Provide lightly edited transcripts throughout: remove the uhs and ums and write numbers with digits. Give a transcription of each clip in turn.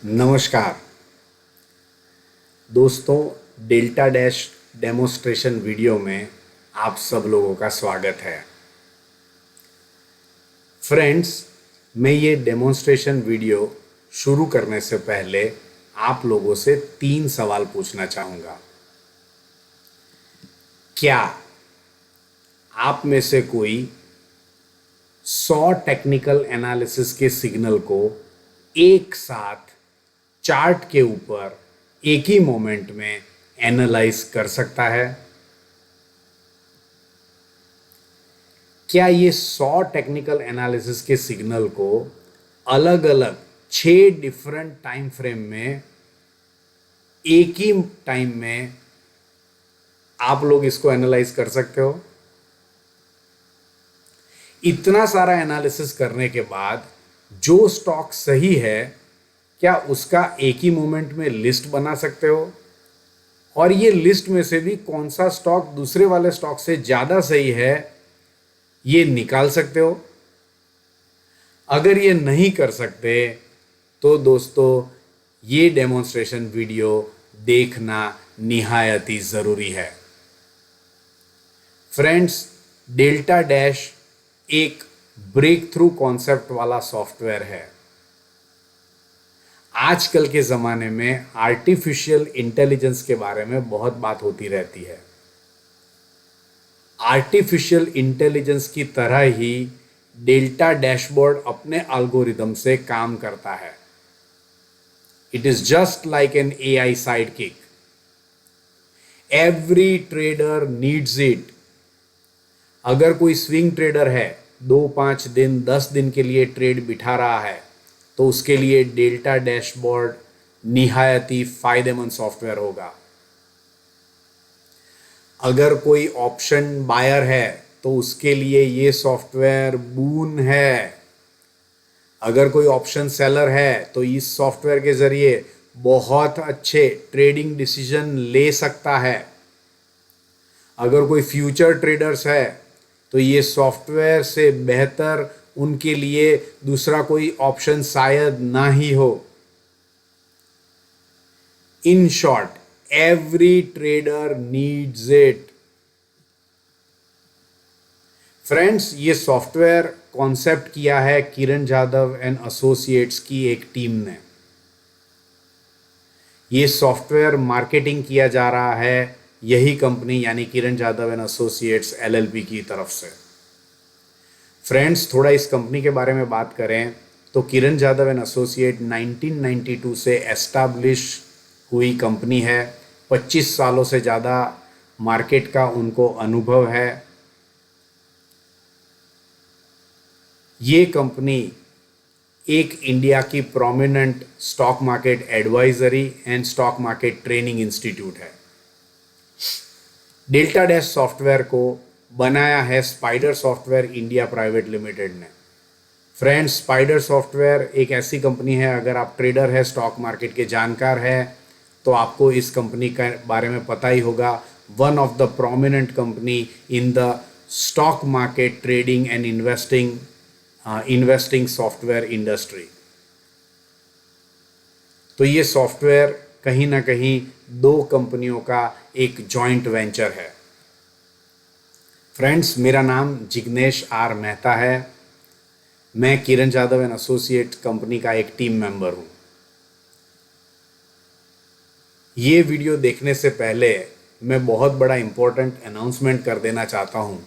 नमस्कार दोस्तों, delta dash demonstration video में आप सब लोगों का स्वागत है। फ्रेंड्स, मैं ये डेमोन्स्ट्रेशन वीडियो शुरू करने से पहले आप लोगों से 3 सवाल पूछना चाहूँगा। क्या आप में से कोई 100 टेक्निकल एनालिसिस के सिग्नल को एक साथ चार्ट के ऊपर एक ही मोमेंट में एनालाइज कर सकता है? क्या ये 100 टेक्निकल एनालिसिस के सिग्नल को अलग अलग 6 डिफरेंट टाइम फ्रेम में एक ही टाइम में आप लोग इसको एनालाइज कर सकते हो? इतना सारा एनालिसिस करने के बाद जो स्टॉक सही है, क्या उसका एक ही मोमेंट में लिस्ट बना सकते हो? और ये लिस्ट में से भी कौन सा स्टॉक दूसरे वाले स्टॉक से ज़्यादा सही है, ये निकाल सकते हो? अगर ये नहीं कर सकते तो दोस्तों ये डेमोन्स्ट्रेशन वीडियो देखना निहायत ही ज़रूरी है। फ्रेंड्स, डेल्टा डैश एक ब्रेक थ्रू कॉन्सेप्ट वाला सॉफ्टवेयर है। आजकल के ज़माने में आर्टिफिशियल इंटेलिजेंस के बारे में बहुत बात होती रहती है। आर्टिफिशियल इंटेलिजेंस की तरह ही डेल्टा डैशबोर्ड अपने एल्गोरिदम से काम करता है। It is just like an AI साइडकिक। Every trader needs it. अगर कोई स्विंग ट्रेडर है, 2-5 दिन 10 दिन के लिए ट्रेड बिठा रहा है, तो उसके लिए डेल्टा डैशबोर्ड निहायत ही फायदेमंद सॉफ्टवेयर होगा। अगर कोई ऑप्शन बायर है तो उसके लिए ये सॉफ्टवेयर बून है। अगर कोई ऑप्शन सेलर है तो इस सॉफ्टवेयर के जरिए बहुत अच्छे ट्रेडिंग डिसीजन ले सकता है। अगर कोई फ्यूचर ट्रेडर्स है तो ये सॉफ्टवेयर से बेहतर उनके लिए दूसरा कोई ऑप्शन शायद ना ही हो। In short, every trader needs it. Friends, ये सॉफ्टवेयर कॉन्सेप्ट किया है किरण जाधव एंड एसोसिएट्स की एक टीम ने। ये सॉफ्टवेयर मार्केटिंग किया जा रहा है यही कंपनी यानी Kiran Jadhav and associates LLP की तरफ से। फ्रेंड्स, थोड़ा इस कंपनी के बारे में बात करें तो किरण जाधव एंड एसोसिएट 1992 से एस्टैब्लिश हुई कंपनी है। 25 सालों से ज़्यादा मार्केट का उनको अनुभव है। ये कंपनी एक इंडिया की prominent stock market advisory and stock market training institute है। डेल्टा डैश सॉफ्टवेयर को बनाया है spider software India private limited ने। फ्रेंड्स, स्पाइडर सॉफ्टवेयर एक ऐसी कंपनी है, अगर आप ट्रेडर है, स्टॉक मार्केट के जानकार है, तो आपको इस कंपनी के बारे में पता ही होगा। One of the prominent company in the stock market trading and investing software industry. तो ये सॉफ्टवेयर कहीं ना कहीं 2 कंपनियों का एक जॉइंट वेंचर है। फ्रेंड्स, मेरा नाम जिग्नेश आर मेहता है। मैं Kiran Jadhav and associate company का एक टीम मेंबर हूँ। ये वीडियो देखने से पहले मैं बहुत बड़ा इम्पोर्टेंट अनाउंसमेंट कर देना चाहता हूँ।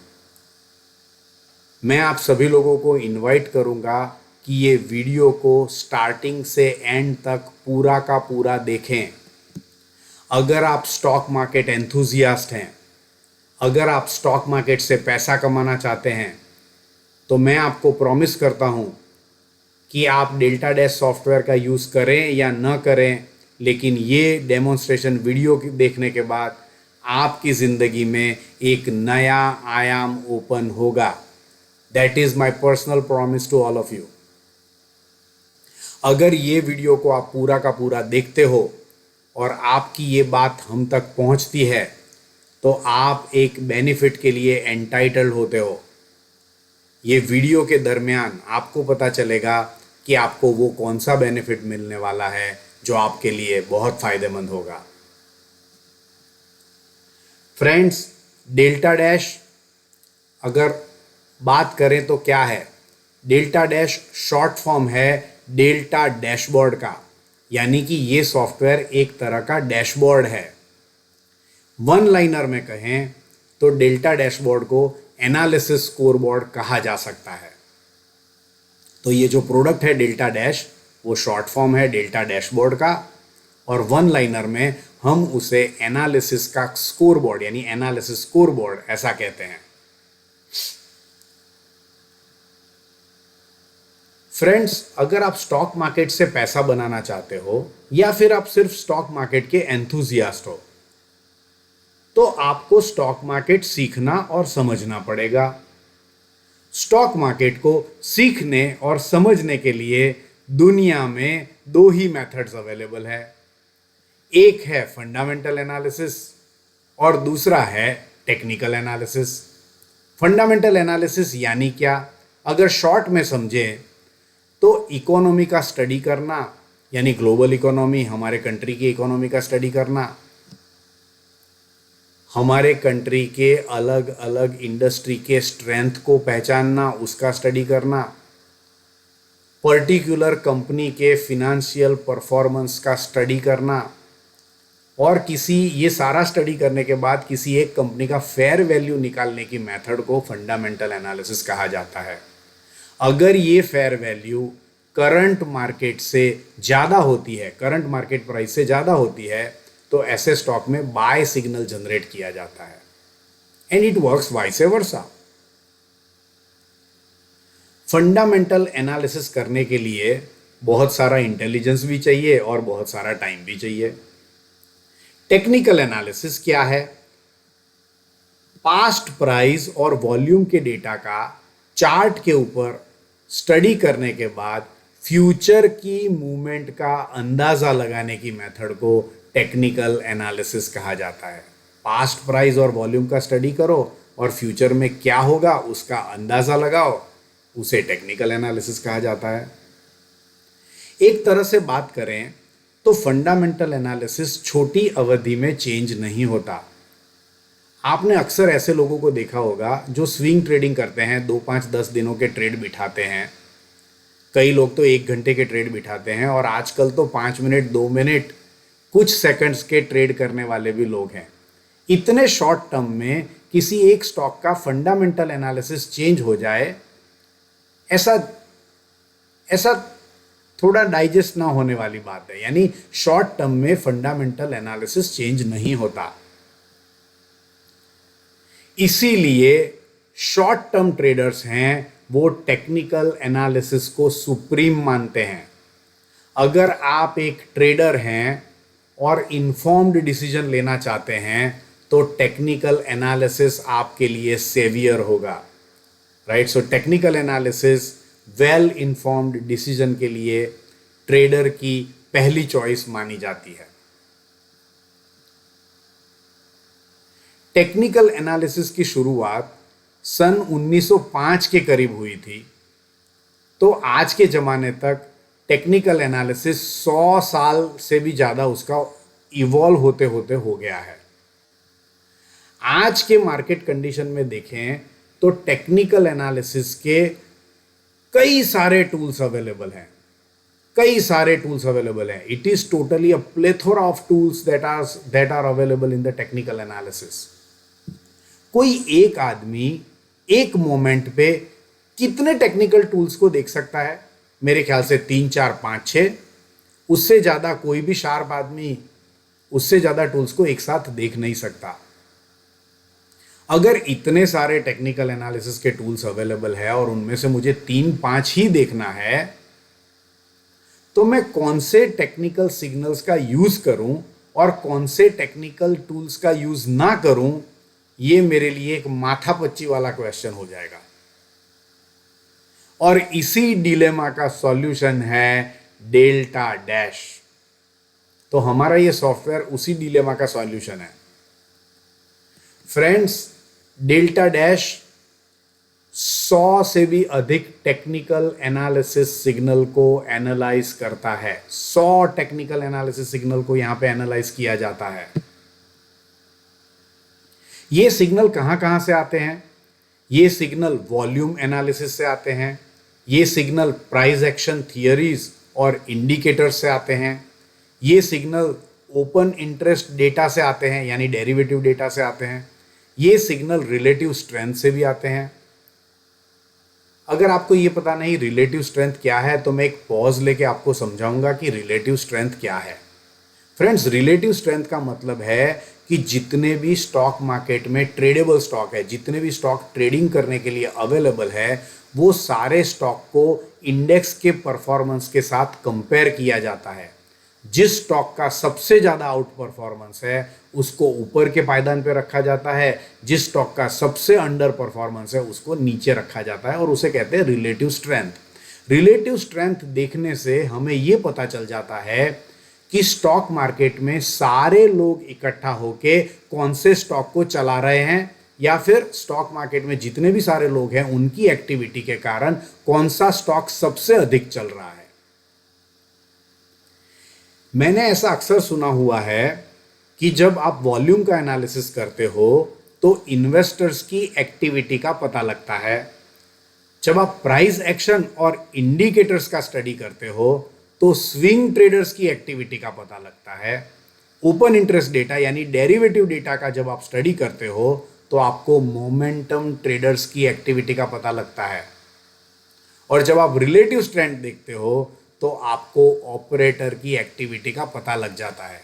मैं आप सभी लोगों को इनवाइट करूँगा कि ये वीडियो को स्टार्टिंग से एंड तक पूरा का पूरा देखें। अगर आप स्टॉक मार्केट एंथुजियास्ट हैं, अगर आप स्टॉक मार्केट से पैसा कमाना चाहते हैं, तो मैं आपको प्रॉमिस करता हूं कि आप डेल्टा डैश सॉफ्टवेयर का यूज़ करें या न करें, लेकिन ये डेमोन्स्ट्रेशन वीडियो देखने के बाद आपकी ज़िंदगी में एक नया आयाम ओपन होगा। That is my personal promise to all of you. अगर ये वीडियो को आप पूरा का पूरा देखते हो और आपकी ये बात हम तक पहुंचती है, तो आप एक बेनिफिट के लिए एंटाइटल्ड होते हो। ये वीडियो के दरमियान आपको पता चलेगा कि आपको वो कौन सा बेनिफिट मिलने वाला है जो आपके लिए बहुत फायदेमंद होगा। फ्रेंड्स, डेल्टा डैश अगर बात करें तो क्या है? डेल्टा डैश शॉर्ट फॉर्म है डेल्टा डैशबोर्ड का, यानी कि ये सॉफ्टवेयर एक तरह का डैशबोर्ड है। वन लाइनर में कहें तो डेल्टा डैशबोर्ड को एनालिसिस स्कोरबोर्ड कहा जा सकता है। तो ये जो प्रोडक्ट है डेल्टा डैश, वो शॉर्ट फॉर्म है डेल्टा डैशबोर्ड का, और वन लाइनर में हम उसे एनालिसिस का स्कोरबोर्ड यानी एनालिसिस स्कोरबोर्ड ऐसा कहते हैं। फ्रेंड्स, अगर आप स्टॉक मार्केट से पैसा बनाना चाहते हो या फिर आप सिर्फ स्टॉक मार्केट के एंथुजियास्ट हो, तो आपको स्टॉक मार्केट सीखना और समझना पड़ेगा। स्टॉक मार्केट को सीखने और समझने के लिए दुनिया में दो ही मेथड्स अवेलेबल है। एक है फंडामेंटल एनालिसिस और दूसरा है टेक्निकल एनालिसिस। फंडामेंटल एनालिसिस यानी क्या? अगर शॉर्ट में समझें तो इकोनॉमी का स्टडी करना, यानी ग्लोबल इकोनॉमी, हमारे कंट्री की इकोनॉमी का स्टडी करना, हमारे कंट्री के अलग अलग इंडस्ट्री के स्ट्रेंथ को पहचानना, उसका स्टडी करना, पर्टिकुलर कंपनी के फिनेंशियल परफॉर्मेंस का स्टडी करना, और ये सारा स्टडी करने के बाद किसी एक कंपनी का फेयर वैल्यू निकालने की मेथड को फंडामेंटल एनालिसिस कहा जाता है। अगर ये फेयर वैल्यू करंट मार्केट से ज़्यादा होती है, करंट मार्केट प्राइस से ज़्यादा होती है, तो ऐसे स्टॉक में बाय सिग्नल जनरेट किया जाता है। And it works vice versa. Fundamental analysis करने के लिए बहुत सारा इंटेलिजेंस भी चाहिए और बहुत सारा टाइम भी चाहिए। टेक्निकल एनालिसिस क्या है? पास्ट प्राइस और वॉल्यूम के डेटा का चार्ट के ऊपर स्टडी करने के बाद फ्यूचर की मूवमेंट का अंदाज़ा लगाने की मेथड को टेक्निकल एनालिसिस कहा जाता है। पास्ट प्राइस और वॉल्यूम का स्टडी करो और फ्यूचर में क्या होगा उसका अंदाज़ा लगाओ, उसे टेक्निकल एनालिसिस कहा जाता है। एक तरह से बात करें तो फंडामेंटल एनालिसिस छोटी अवधि में चेंज नहीं होता। आपने अक्सर ऐसे लोगों को देखा होगा जो स्विंग ट्रेडिंग करते हैं, 2, 5, 10 दिनों के ट्रेड बिठाते हैं। कई लोग तो 1 घंटे के ट्रेड बिठाते हैं, और आजकल तो 5 मिनट, 2 मिनट, कुछ सेकंड्स के ट्रेड करने वाले भी लोग हैं। इतने शॉर्ट टर्म में किसी एक स्टॉक का फंडामेंटल एनालिसिस चेंज हो जाए, ऐसा थोड़ा डाइजेस्ट ना होने वाली बात है। यानी शॉर्ट टर्म में फंडामेंटल एनालिसिस चेंज नहीं होता। इसीलिए शॉर्ट टर्म ट्रेडर्स हैं वो टेक्निकल एनालिसिस को सुप्रीम मानते हैं। अगर आप एक ट्रेडर हैं और इन्फॉर्म्ड डिसीजन लेना चाहते हैं तो टेक्निकल एनालिसिस आपके लिए सेवियर होगा, right? So technical analysis well informed decision के लिए ट्रेडर की पहली चॉइस मानी जाती है। टेक्निकल एनालिसिस की शुरुआत सन 1905 के करीब हुई थी, तो आज के ज़माने तक टेक्निकल एनालिसिस 100 साल से भी ज़्यादा उसका इवॉल्व होते होते हो गया है। आज के मार्केट कंडीशन में देखें तो टेक्निकल एनालिसिस के कई सारे टूल्स अवेलेबल हैं, it is totally a plethora of tools that are available in the technical analysis. कोई एक आदमी एक मोमेंट पे कितने टेक्निकल टूल्स को देख सकता है? मेरे ख्याल से 3, 4, 5, 6, उससे ज़्यादा कोई भी शार्प आदमी उससे ज़्यादा टूल्स को एक साथ देख नहीं सकता। अगर इतने सारे टेक्निकल एनालिसिस के टूल्स अवेलेबल है और उनमें से मुझे 3, 5 ही देखना है, तो मैं कौन से टेक्निकल सिग्नल्स का यूज़ करूं और कौन से टेक्निकल टूल्स का यूज़ ना करूं, ये मेरे लिए एक माथापच्ची वाला क्वेश्चन हो जाएगा। और इसी डिलेमा का सॉल्यूशन है डेल्टा डैश। तो हमारा ये सॉफ्टवेयर उसी डिलेमा का सॉल्यूशन है। फ्रेंड्स, डेल्टा डैश 100 से भी अधिक टेक्निकल एनालिसिस सिग्नल को एनालाइज करता है। 100 टेक्निकल एनालिसिस सिग्नल को यहां पे एनालाइज किया जाता है। ये सिग्नल कहां कहां से आते हैं? ये सिग्नल वॉल्यूम एनालिसिस से आते हैं, ये सिग्नल प्राइस एक्शन थियरीज और इंडिकेटर्स से आते हैं, ये सिग्नल ओपन इंटरेस्ट डेटा से आते हैं यानी डेरिवेटिव डेटा से आते हैं, ये सिग्नल रिलेटिव स्ट्रेंथ से भी आते हैं। अगर आपको ये पता नहीं रिलेटिव स्ट्रेंथ क्या है तो मैं एक पॉज लेके आपको समझाऊंगा कि रिलेटिव स्ट्रेंथ क्या है। फ्रेंड्स, रिलेटिव स्ट्रेंथ का मतलब है कि जितने भी स्टॉक मार्केट में ट्रेडेबल स्टॉक है, जितने भी स्टॉक ट्रेडिंग करने के लिए अवेलेबल है, वो सारे स्टॉक को इंडेक्स के परफॉर्मेंस के साथ कंपेयर किया जाता है। जिस स्टॉक का सबसे ज़्यादा आउट परफॉर्मेंस है उसको ऊपर के पायदान पे रखा जाता है, जिस स्टॉक का सबसे अंडर परफॉर्मेंस है उसको नीचे रखा जाता है और उसे कहते हैं रिलेटिव स्ट्रेंथ। रिलेटिव स्ट्रेंथ देखने से हमें यह पता चल जाता है कि स्टॉक मार्केट में सारे लोग इकट्ठा होके कौन से स्टॉक को चला रहे हैं, या फिर स्टॉक मार्केट में जितने भी सारे लोग हैं उनकी एक्टिविटी के कारण कौन सा स्टॉक सबसे अधिक चल रहा है। मैंने ऐसा अक्सर सुना हुआ है कि जब आप वॉल्यूम का एनालिसिस करते हो तो इन्वेस्टर्स की एक्टिविटी का पता लगता है, जब आप प्राइस एक्शन और इंडिकेटर्स का स्टडी करते हो तो स्विंग ट्रेडर्स की एक्टिविटी का पता लगता है, ओपन इंटरेस्ट डेटा यानी डेरिवेटिव डेटा का जब आप स्टडी करते हो तो आपको मोमेंटम ट्रेडर्स की एक्टिविटी का पता लगता है, और जब आप रिलेटिव स्ट्रेंथ देखते हो तो आपको ऑपरेटर की एक्टिविटी का पता लग जाता है।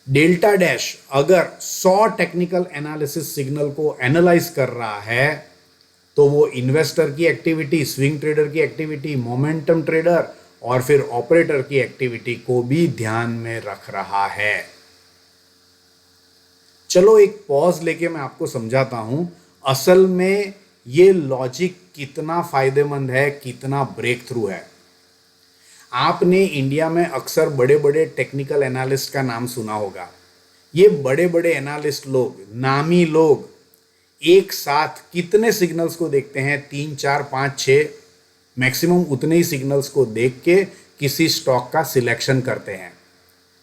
डेल्टा डैश अगर 100 टेक्निकल एनालिसिस सिग्नल को एनालाइज कर रहा है तो वो इन्वेस्टर की एक्टिविटी, स्विंग ट्रेडर की एक्टिविटी, मोमेंटम ट्रेडर और फिर ऑपरेटर की एक्टिविटी को भी ध्यान में रख रहा है। चलो एक पॉज लेके मैं आपको समझाता हूं असल में ये लॉजिक कितना फायदेमंद है, कितना ब्रेक थ्रू है। आपने इंडिया में अक्सर बड़े बड़े टेक्निकल एनालिस्ट का नाम सुना होगा। ये बड़े बड़े एनालिस्ट लोग, नामी लोग, एक साथ कितने सिग्नल्स को देखते हैं? 3, 4, 5, 6 मैक्सिमम उतने ही सिग्नल्स को देख के किसी स्टॉक का सिलेक्शन करते हैं।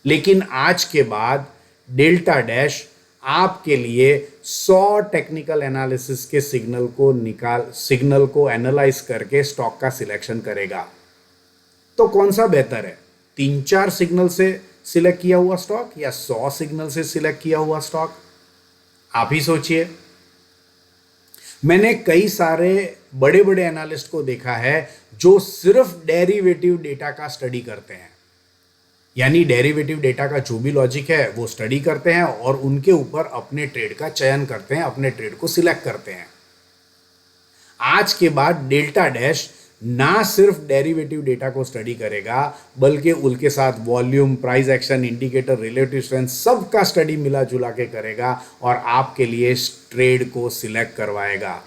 लेकिन आज के बाद डेल्टा डैश आपके लिए 100 टेक्निकल एनालिसिस के सिग्नल को एनालाइज करके स्टॉक का सिलेक्शन करेगा। तो कौन सा बेहतर है, 3-4 सिग्नल से सिलेक्ट किया हुआ स्टॉक या 100 सिग्नल से सिलेक्ट किया हुआ स्टॉक? आप ही सोचिए। मैंने कई सारे बड़े बड़े एनालिस्ट को देखा है जो सिर्फ डेरिवेटिव डेटा का स्टडी करते हैं, यानी डेरिवेटिव डेटा का जो भी लॉजिक है वो स्टडी करते हैं और उनके ऊपर अपने ट्रेड का चयन करते हैं, अपने ट्रेड को सिलेक्ट करते हैं। आज के बाद डेल्टा डैश ना सिर्फ डेरिवेटिव डेटा को स्टडी करेगा बल्कि उनके साथ volume, price action, indicator, relative strength सब का स्टडी मिला जुला के करेगा और आपके लिए ट्रेड को सिलेक्ट करवाएगा।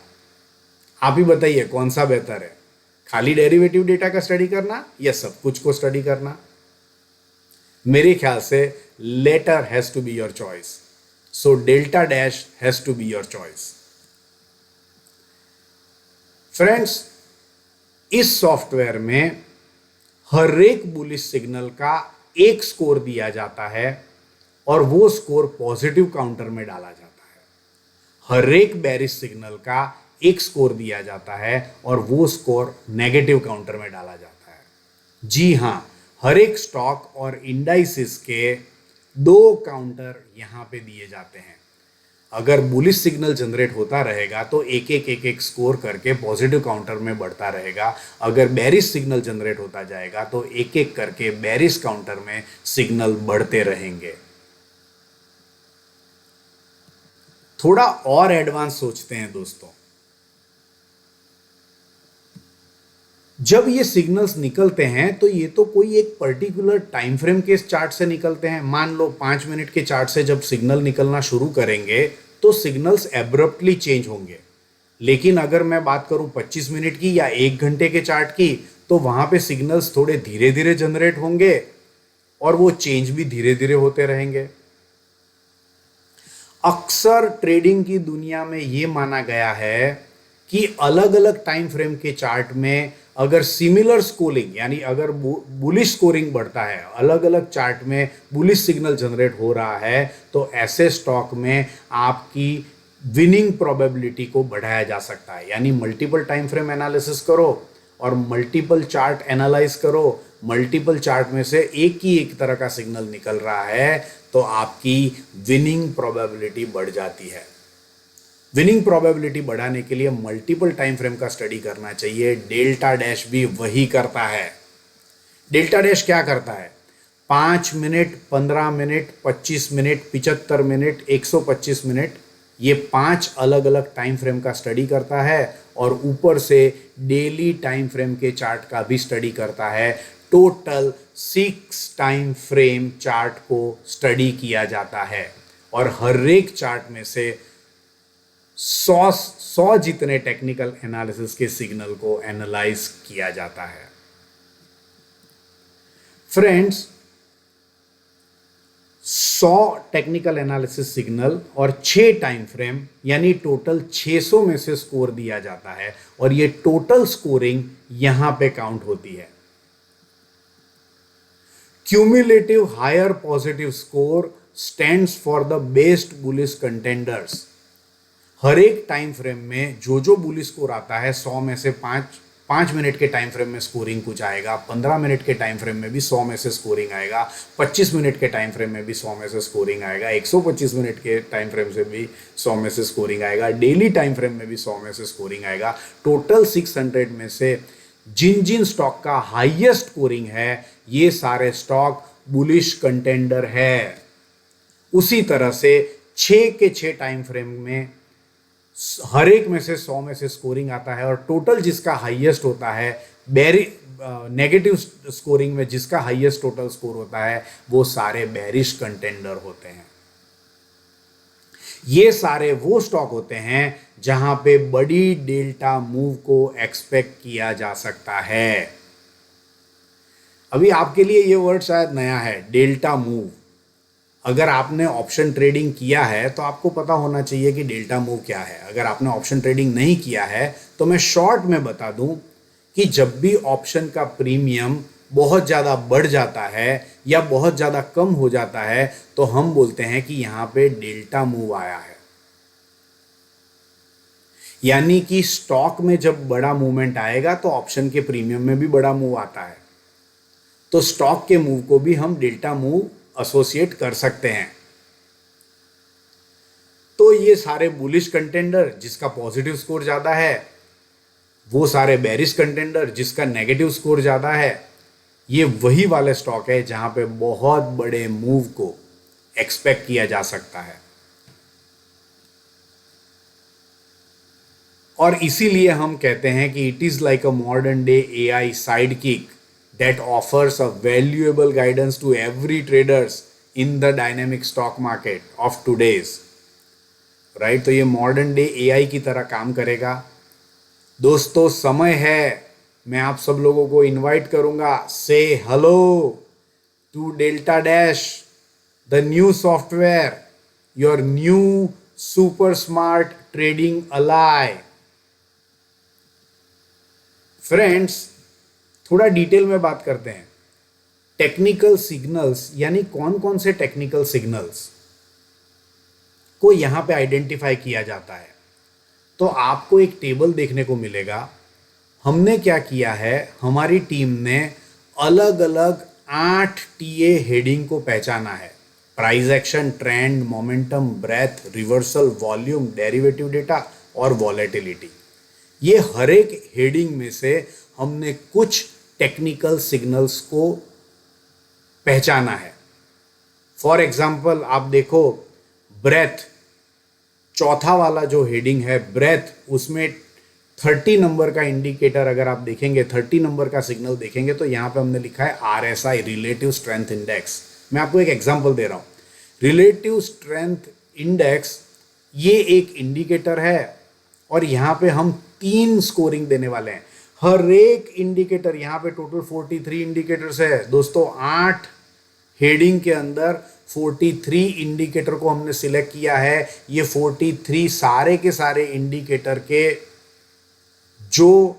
आप ही बताइए कौन सा बेहतर है, खाली डेरिवेटिव डेटा का स्टडी करना या सब कुछ को स्टडी करना? मेरे ख्याल से letter has to be your choice, so Delta Dash has to be your choice. Friends, इस सॉफ्टवेयर में हर एक बुलिश सिग्नल का एक स्कोर दिया जाता है और वो स्कोर पॉजिटिव काउंटर में डाला जाता है। हर एक बेरिश सिग्नल का एक स्कोर दिया जाता है और वो स्कोर नेगेटिव काउंटर में डाला जाता है। जी हां, हर एक स्टॉक और इंडाइसिस के 2 काउंटर यहां पे दिए जाते हैं। अगर बुलिश सिग्नल जनरेट होता रहेगा तो एक स्कोर करके पॉजिटिव काउंटर में बढ़ता रहेगा। अगर बेरिश सिग्नल जनरेट होता जाएगा तो एक करके बेरिश काउंटर में सिग्नल बढ़ते रहेंगे। थोड़ा और एडवांस सोचते हैं दोस्तों। जब ये सिग्नल्स निकलते हैं तो ये तो कोई एक पर्टिकुलर टाइम फ्रेम के चार्ट से निकलते हैं। मान लो 5 मिनट के चार्ट से जब सिग्नल निकलना शुरू करेंगे तो सिग्नल्स एब्रप्टली चेंज होंगे। लेकिन अगर मैं बात करूं 25 मिनट की या 1 घंटे के चार्ट की तो वहां पे सिग्नल्स थोड़े धीरे धीरे जनरेट होंगे और वो चेंज भी धीरे धीरे होते रहेंगे। अक्सर ट्रेडिंग की दुनिया में ये माना गया है कि अलग अलग टाइम फ्रेम के चार्ट में अगर सिमिलर स्कोरिंग यानी अगर बुलिश स्कोरिंग बढ़ता है, अलग अलग चार्ट में बुलिश सिग्नल जनरेट हो रहा है, तो ऐसे स्टॉक में आपकी विनिंग प्रोबेबिलिटी को बढ़ाया जा सकता है। यानी मल्टीपल टाइम फ्रेम एनालिसिस करो और मल्टीपल चार्ट एनालाइज करो, मल्टीपल चार्ट में से एक ही एक तरह का सिग्नल निकल रहा है तो आपकी विनिंग प्रोबेबिलिटी बढ़ जाती है। विनिंग प्रोबेबिलिटी बढ़ाने के लिए मल्टीपल टाइम फ्रेम का स्टडी करना चाहिए। डेल्टा डैश भी वही करता है। डेल्टा डैश क्या करता है? 5 minute, 15 minute, 25 minute, 75 minute, 125 minute, ये 5 अलग अलग टाइम फ्रेम का स्टडी करता है और ऊपर से डेली टाइम फ्रेम के चार्ट का भी स्टडी करता है। टोटल 6 टाइम फ्रेम चार्ट को स्टडी किया जाता है और हर एक चार्ट में से 100 जितने टेक्निकल एनालिसिस के सिग्नल को एनालाइज किया जाता है। फ्रेंड्स, 100 टेक्निकल एनालिसिस सिग्नल और 6 टाइम फ्रेम यानी टोटल 600 में से स्कोर दिया जाता है और ये टोटल स्कोरिंग यहां पे काउंट होती है। Cumulative higher positive score stands for the best bullish contenders. हर एक टाइम फ्रेम में जो जो बुलिश स्कोर आता है 100 में से 5 मिनट के टाइम फ्रेम में स्कोरिंग कुछ आएगा, 15 मिनट के टाइम फ्रेम में भी 100 में से स्कोरिंग आएगा, 25 मिनट के टाइम फ्रेम में भी 100 में से स्कोरिंग आएगा, 125 मिनट के टाइम फ्रेम से भी 100 में से स्कोरिंग आएगा, डेली टाइम फ्रेम में भी 100 में से स्कोरिंग आएगा। टोटल 600 में से जिन जिन स्टॉक का हाईएस्ट स्कोरिंग है ये सारे स्टॉक बुलिश कंटेंडर है। उसी तरह से 6 के 6 टाइम फ्रेम में हर एक में से 100 में से स्कोरिंग आता है और टोटल जिसका हाईएस्ट होता है, नेगेटिव स्कोरिंग में जिसका हाईएस्ट टोटल स्कोर होता है वो सारे बेरिश कंटेंडर होते हैं। ये सारे वो स्टॉक होते हैं जहां पे बड़ी डेल्टा मूव को एक्सपेक्ट किया जा सकता है। अभी आपके लिए ये वर्ड शायद नया है, डेल्टा मूव। अगर आपने ऑप्शन ट्रेडिंग किया है तो आपको पता होना चाहिए कि डेल्टा मूव क्या है। अगर आपने ऑप्शन ट्रेडिंग नहीं किया है तो मैं शॉर्ट में बता दूं कि जब भी ऑप्शन का प्रीमियम बहुत ज़्यादा बढ़ जाता है या बहुत ज़्यादा कम हो जाता है तो हम बोलते हैं कि यहाँ पे डेल्टा मूव आया है। यानी कि स्टॉक में जब बड़ा मूवमेंट आएगा तो ऑप्शन के प्रीमियम में भी बड़ा मूव आता है, तो स्टॉक के मूव को भी हम डेल्टा मूव एसोसिएट कर सकते हैं। तो ये सारे बुलिश कंटेंडर जिसका पॉजिटिव स्कोर ज्यादा है, वो सारे बेरिश कंटेंडर जिसका नेगेटिव स्कोर ज्यादा है, ये वही वाले स्टॉक है जहां पे बहुत बड़े मूव को एक्सपेक्ट किया जा सकता है। और इसीलिए हम कहते हैं कि it is like a modern day AI side kick that offers a valuable guidance to every traders in the dynamic stock market of today's, right? तो ये मॉडर्न डे एआई की तरह काम करेगा। दोस्तों, समय है, मैं आप सब लोगों को इनवाइट करूंगा, say hello to Delta Dash, the new software, your new super smart trading ally. Friends, थोड़ा डिटेल में बात करते हैं। टेक्निकल सिग्नल्स यानी कौन कौन से टेक्निकल सिग्नल्स को यहां पे आइडेंटिफाई किया जाता है। तो आपको एक टेबल देखने को मिलेगा। हमने क्या किया है, हमारी टीम ने अलग अलग 8 टीए हेडिंग को पहचाना है। Price action, trend, momentum, breadth, reversal, volume, derivative data और वॉलेटिलिटी। ये हर एक हेडिंग में से हमने कुछ टेक्निकल सिग्नल्स को पहचाना है। फॉर एग्जाम्पल आप देखो, ब्रेथ, चौथा वाला जो हेडिंग है ब्रेथ, उसमें 30 नंबर का इंडिकेटर अगर आप देखेंगे, 30 नंबर का सिग्नल देखेंगे तो यहाँ पे हमने लिखा है RSI, रिलेटिव स्ट्रेंथ इंडेक्स। मैं आपको एक एग्जाम्पल दे रहा हूँ। रिलेटिव स्ट्रेंथ इंडेक्स ये एक इंडिकेटर है और यहाँ पे हम 3 स्कोरिंग देने वाले हैं। हर एक इंडिकेटर, यहाँ पे टोटल 43 इंडिकेटर्स है दोस्तों। 8 हेडिंग के अंदर 43 इंडिकेटर को हमने सिलेक्ट किया है। ये 43 सारे के सारे इंडिकेटर के जो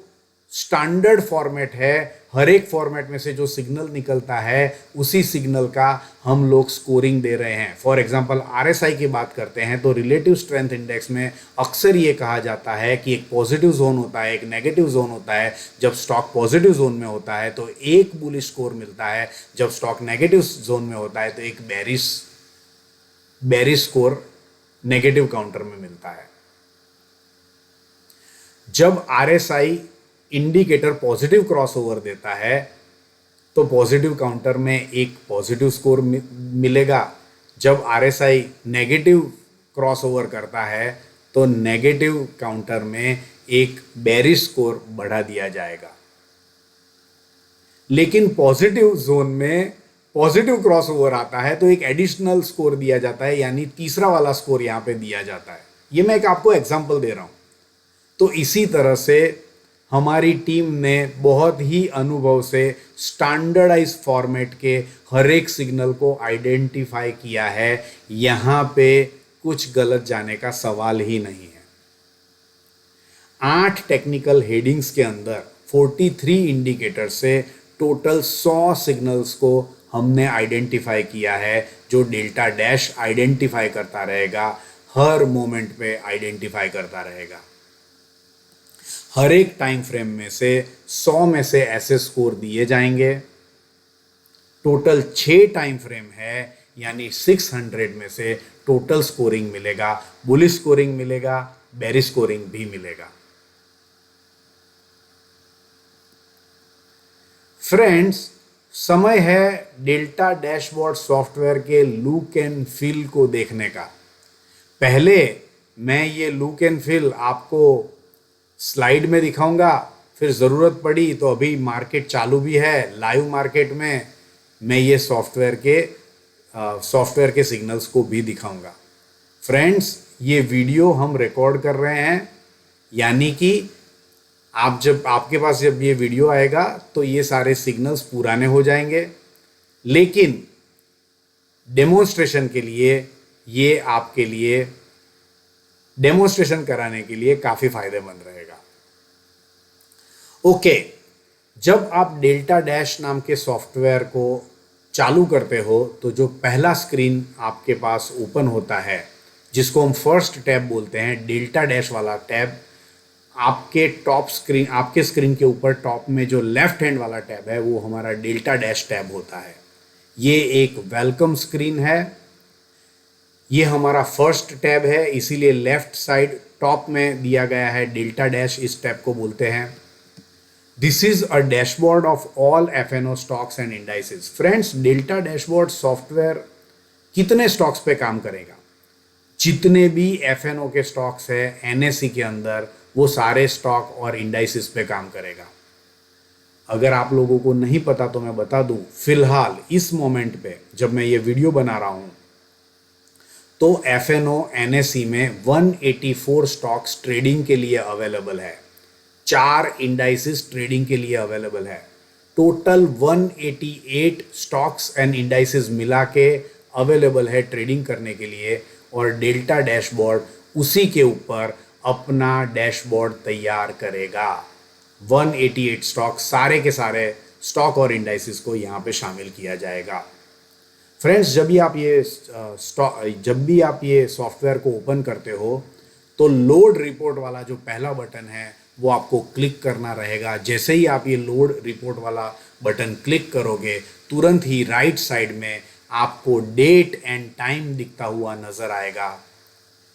स्टैंडर्ड फॉर्मेट है, हर एक फॉर्मेट में से जो सिग्नल निकलता है उसी सिग्नल का हम लोग स्कोरिंग दे रहे हैं। फॉर एग्जांपल आरएसआई की बात करते हैं तो रिलेटिव स्ट्रेंथ इंडेक्स में अक्सर ये कहा जाता है कि एक पॉजिटिव जोन होता है, एक नेगेटिव जोन होता है। जब स्टॉक पॉजिटिव जोन में होता है तो एक बुलिश स्कोर मिलता है, जब स्टॉक नेगेटिव जोन में होता है तो एक बेरिश स्कोर नेगेटिव काउंटर में मिलता है। जब आरएसआई इंडिकेटर पॉजिटिव क्रॉसओवर देता है तो पॉजिटिव काउंटर में एक पॉजिटिव स्कोर मिलेगा। जब आरएसआई नेगेटिव क्रॉसओवर करता है तो नेगेटिव काउंटर में एक बेरिश स्कोर बढ़ा दिया जाएगा। लेकिन पॉजिटिव जोन में पॉजिटिव क्रॉसओवर आता है तो एक एडिशनल स्कोर दिया जाता है, यानी तीसरा वाला स्कोर यहां पे दिया जाता है। ये मैं एक आपको एग्जांपल दे रहा हूं। तो इसी तरह से हमारी टीम ने बहुत ही अनुभव से स्टैंडर्डाइज फॉर्मेट के हर एक सिग्नल को आइडेंटिफाई किया है। यहाँ पे कुछ गलत जाने का सवाल ही नहीं है। 8 टेक्निकल हेडिंग्स के अंदर 43 इंडिकेटर से टोटल 100 सिग्नल्स को हमने आइडेंटिफाई किया है, जो डेल्टा डैश आइडेंटिफाई करता रहेगा, हर मोमेंट पे आइडेंटिफाई करता रहेगा। हर एक टाइम फ्रेम में से 100 में से ऐसे स्कोर दिए जाएंगे। टोटल 6 टाइम फ्रेम है, यानी 600 में से टोटल स्कोरिंग मिलेगा। बुलिश स्कोरिंग मिलेगा, बेरिश स्कोरिंग भी मिलेगा। फ्रेंड्स, समय है डेल्टा डैशबोर्ड सॉफ्टवेयर के लुक एंड फील को देखने का। पहले मैं ये लुक एंड फील आपको स्लाइड में दिखाऊंगा, फिर ज़रूरत पड़ी तो अभी मार्केट चालू भी है, लाइव मार्केट में मैं ये सॉफ्टवेयर के सिग्नल्स को भी दिखाऊंगा। फ्रेंड्स, ये वीडियो हम रिकॉर्ड कर रहे हैं, यानी कि आपके पास जब ये वीडियो आएगा तो ये सारे सिग्नल्स पुराने हो जाएंगे, लेकिन डेमोन्स्ट्रेशन के लिए ये आपके लिए डेमोन्स्ट्रेशन कराने के लिए काफ़ी फायदेमंद रहेगा। ओके, जब आप डेल्टा डैश नाम के सॉफ्टवेयर को चालू करते हो तो जो पहला स्क्रीन आपके पास ओपन होता है, जिसको हम फर्स्ट टैब बोलते हैं, डेल्टा डैश वाला टैब, आपके स्क्रीन के ऊपर टॉप में जो लेफ्ट हैंड वाला टैब है वो हमारा डेल्टा डैश टैब होता है। ये एक वेलकम स्क्रीन है। ये हमारा फर्स्ट टैब है, इसीलिए लेफ्ट साइड टॉप में दिया गया है डेल्टा डैश, इस टैब को बोलते हैं। This is a dashboard of all FNO stocks and indices. Friends, Delta dashboard software कितने स्टॉक्स पे काम करेगा? जितने भी एफएनओ के स्टॉक्स है एनएसई के अंदर, वो सारे स्टॉक और इंडाइसेस पे काम करेगा। अगर आप लोगों को नहीं पता तो मैं बता दूं, फिलहाल इस मोमेंट पे जब मैं ये वीडियो बना रहा हूं तो एफएनओ एनएसई में 184 स्टॉक्स ट्रेडिंग के लिए अवेलेबल है, 4 इंडाइसेस ट्रेडिंग के लिए अवेलेबल है। टोटल 188 स्टॉक्स एंड इंडाइसेस मिला के अवेलेबल है ट्रेडिंग करने के लिए, और डेल्टा डैशबोर्ड उसी के ऊपर अपना डैशबोर्ड तैयार करेगा। 188 स्टॉक, सारे के सारे स्टॉक और इंडाइसेस को यहाँ पे शामिल किया जाएगा। फ्रेंड्स, जब भी आप ये सॉफ्टवेयर को ओपन करते हो तो लोड रिपोर्ट वाला जो पहला बटन है वो आपको क्लिक करना रहेगा। जैसे ही आप ये लोड रिपोर्ट वाला बटन क्लिक करोगे, तुरंत ही राइट साइड में आपको डेट एंड टाइम दिखता हुआ नज़र आएगा।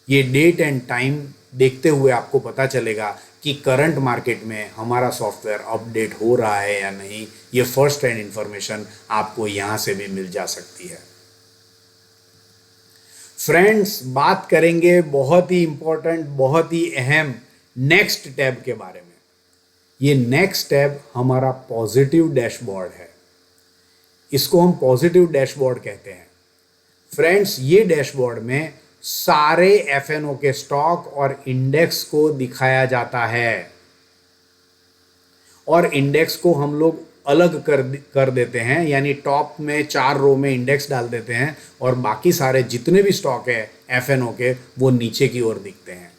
ये डेट एंड टाइम देखते हुए आपको पता चलेगा कि करंट मार्केट में हमारा सॉफ्टवेयर अपडेट हो रहा है या नहीं। ये फर्स्ट हैंड इंफॉर्मेशन आपको यहाँ से भी मिल जा सकती है। फ्रेंड्स, बात करेंगे बहुत ही इंपॉर्टेंट, बहुत ही अहम नेक्स्ट टैब के बारे में। ये नेक्स्ट टैब हमारा पॉजिटिव डैशबोर्ड है। इसको हम पॉजिटिव डैशबोर्ड कहते हैं। फ्रेंड्स, ये डैशबोर्ड में सारे एफएनओ के स्टॉक और इंडेक्स को दिखाया जाता है, और इंडेक्स को हम लोग अलग कर देते हैं, यानी टॉप में 4 रो में इंडेक्स डाल देते हैं और बाकी सारे जितने भी स्टॉक है एफएनओ के वो नीचे की ओर दिखते हैं।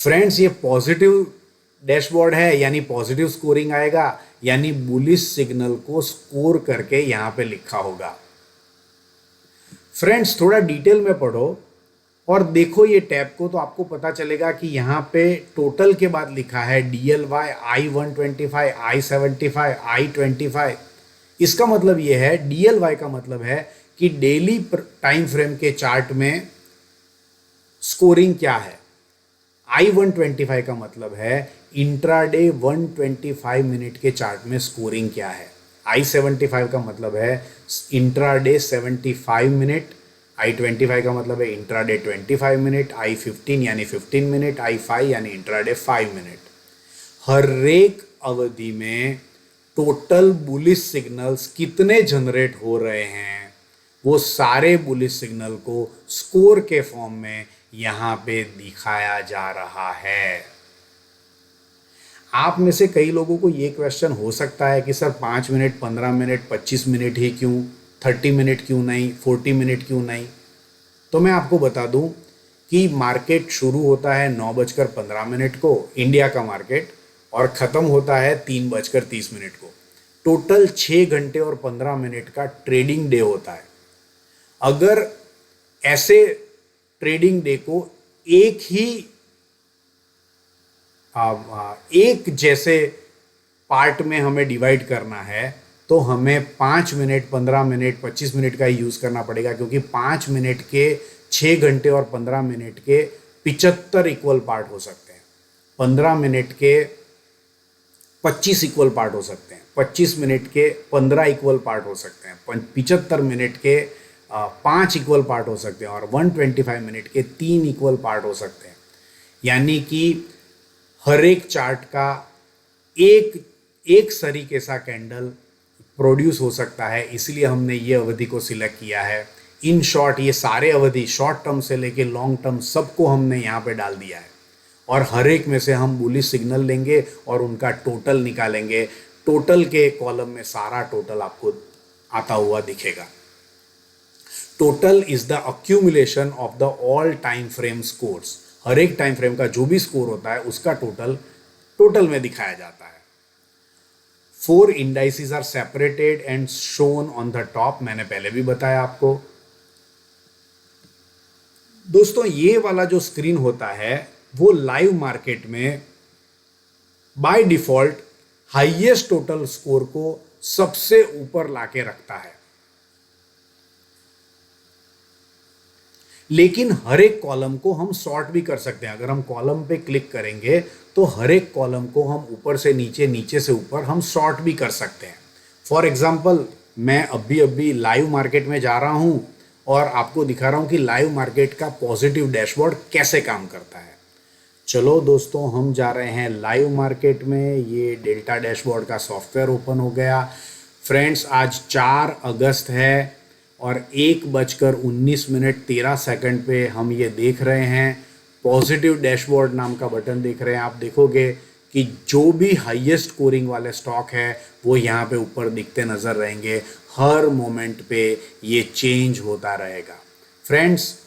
फ्रेंड्स ये पॉजिटिव डैशबोर्ड है, यानी पॉजिटिव स्कोरिंग आएगा, यानी बुलिश सिग्नल को स्कोर करके यहां पे लिखा होगा। फ्रेंड्स थोड़ा डिटेल में पढ़ो और देखो ये टैब को, तो आपको पता चलेगा कि यहाँ पे टोटल के बाद लिखा है DLY I125 I75 I25। इसका मतलब ये है, DLY का मतलब है कि डेली टाइम फ्रेम के चार्ट में स्कोरिंग क्या है। I125 का मतलब है इंट्राडे 125 मिनट के चार्ट में स्कोरिंग क्या है। I75 का मतलब है इंट्राडे 75 मिनट। I25 का मतलब है इंट्राडे 25 मिनट। I15 यानी 15 मिनट। I5 यानी इंट्राडे 5 मिनट। हर एक अवधि में टोटल बुलिश सिग्नल्स कितने जनरेट हो रहे हैं, वो सारे बुलिश सिग्नल को स्कोर के फॉर्म में यहां पे दिखाया जा रहा है। आप में से कई लोगों को ये क्वेश्चन हो सकता है कि सर 5 मिनट, 15 मिनट, 25 मिनट ही क्यों, 30 मिनट क्यों नहीं, 40 मिनट क्यों नहीं? तो मैं आपको बता दूं कि मार्केट शुरू होता है 9:15 को, इंडिया का मार्केट, और ख़त्म होता है 3:30 को। टोटल 6 घंटे और 15 मिनट का ट्रेडिंग डे होता है। अगर ऐसे ट्रेडिंग डे को एक जैसे पार्ट में हमें डिवाइड करना है तो हमें 5 मिनट, 15 मिनट, 25 मिनट का यूज़ करना पड़ेगा, क्योंकि 5 मिनट के 6 घंटे और 15 मिनट के 75 इक्वल पार्ट हो सकते हैं। 15 मिनट के 25 इक्वल पार्ट हो सकते हैं। 25 मिनट के 15 इक्वल पार्ट हो सकते हैं। 75 मिनट के 5 इक्वल पार्ट हो सकते हैं, और 125 मिनट के 3 इक्वल पार्ट हो सकते हैं। यानी कि हर एक चार्ट का एक तरीके सा कैंडल प्रोड्यूस हो सकता है, इसलिए हमने ये अवधि को सिलेक्ट किया है। इन शॉर्ट ये सारे अवधि, शॉर्ट टर्म से लेके लॉन्ग टर्म, सबको हमने यहाँ पे डाल दिया है, और हर एक में से हम बुलिश सिग्नल लेंगे और उनका टोटल निकालेंगे। टोटल के कॉलम में सारा टोटल आपको आता हुआ दिखेगा। Total is the accumulation of the all time frame scores. हर एक टाइम फ्रेम का जो भी स्कोर होता है उसका टोटल में दिखाया जाता है। 4 indices are separated and shown on the top, मैंने पहले भी बताया आपको। दोस्तों ये वाला जो स्क्रीन होता है वो लाइव मार्केट में by default highest total score को सबसे ऊपर लाके रखता है, लेकिन हर एक कॉलम को हम सॉर्ट भी कर सकते हैं। अगर हम कॉलम पे क्लिक करेंगे तो हर एक कॉलम को हम ऊपर से नीचे, नीचे से ऊपर हम सॉर्ट भी कर सकते हैं। फॉर एग्जांपल मैं अभी लाइव मार्केट में जा रहा हूं और आपको दिखा रहा हूं कि लाइव मार्केट का पॉजिटिव डैशबोर्ड कैसे काम करता है। चलो दोस्तों हम जा रहे हैं लाइव मार्केट में। ये डेल्टा डैशबोर्ड का सॉफ्टवेयर ओपन हो गया। फ्रेंड्स आज 4 अगस्त है और 1:19 पे हम ये देख रहे हैं। पॉजिटिव डैशबोर्ड नाम का बटन देख रहे हैं। आप देखोगे कि जो भी हाईएस्ट स्कोरिंग वाले स्टॉक है वो यहाँ पे ऊपर दिखते नज़र रहेंगे। हर मोमेंट पे ये चेंज होता रहेगा। फ्रेंड्स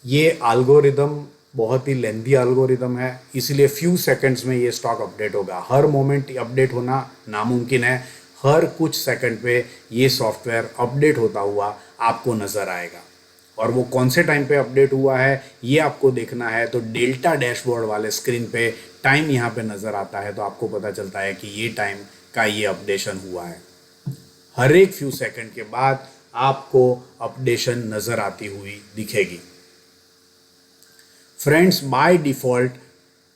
ये एल्गोरिदम बहुत ही लेंथी एल्गोरिदम है, इसलिए फ्यू सेकंड्स में ये स्टॉक अपडेट होगा। हर मोमेंट अपडेट होना नामुमकिन है। हर कुछ सेकंड पे ये सॉफ्टवेयर अपडेट होता हुआ आपको नज़र आएगा, और वो कौन से टाइम पे अपडेट हुआ है ये आपको देखना है तो डेल्टा डैशबोर्ड वाले स्क्रीन पे टाइम यहाँ पे नज़र आता है, तो आपको पता चलता है कि ये टाइम का ये अपडेशन हुआ है। हर एक फ्यू सेकंड के बाद आपको अपडेशन नज़र आती हुई दिखेगी। Friends by default